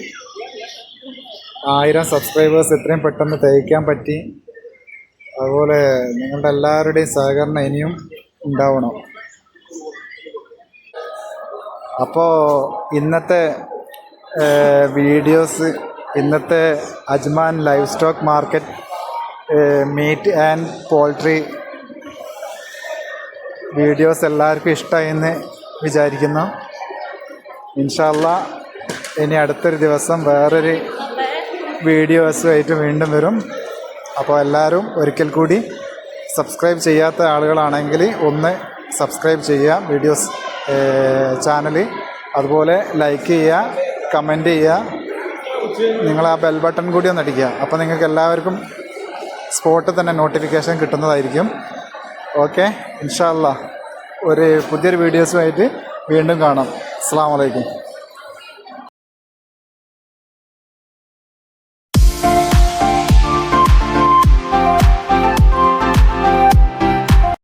1000 സബ്സ്ക്രൈബേഴ്സ് എത്രയും പെട്ടെന്ന് തികയ്ക്കാൻ പറ്റി. അതുപോലെ നിങ്ങളുടെ എല്ലാവരുടെയും സഹകരണം ഇനിയും ഉണ്ടാവണം. അപ്പോൾ ഇന്നത്തെ വീഡിയോസ്, ഇന്നത്തെ Ajman livestock market meat and poultry videos എല്ലാവർക്കും ഇഷ്ടമായെന്ന് വിചാരിക്കുന്നു. ഇൻഷാ അല്ലാഹ് ഇനി അടുത്തൊരു ദിവസം വേറൊരു വീഡിയോസുമായിട്ട് വീണ്ടും വരും. അപ്പോൾ എല്ലാവരും ഒരിക്കൽ കൂടി സബ്സ്ക്രൈബ് ചെയ്യാത്ത ആളുകളാണെങ്കിൽ ഒന്ന് സബ്സ്ക്രൈബ് ചെയ്യുക വീഡിയോസ് ചാനൽ. അതുപോലെ ലൈക്ക് ചെയ്യുക, കമൻറ്റ് ചെയ്യുക. നിങ്ങൾ ആ ബെൽ ബട്ടൺ കൂടി ഒന്ന് അടിക്കുക. അപ്പോൾ നിങ്ങൾക്ക് എല്ലാവർക്കും സ്പോട്ടിൽ തന്നെ നോട്ടിഫിക്കേഷൻ കിട്ടുന്നതായിരിക്കും. ഓക്കെ, ഇൻഷാ അല്ലാ ഒരു പുതിയൊരു വീഡിയോസുമായിട്ട് വീണ്ടും കാണാം. അസ്സലാമു അലൈക്കും.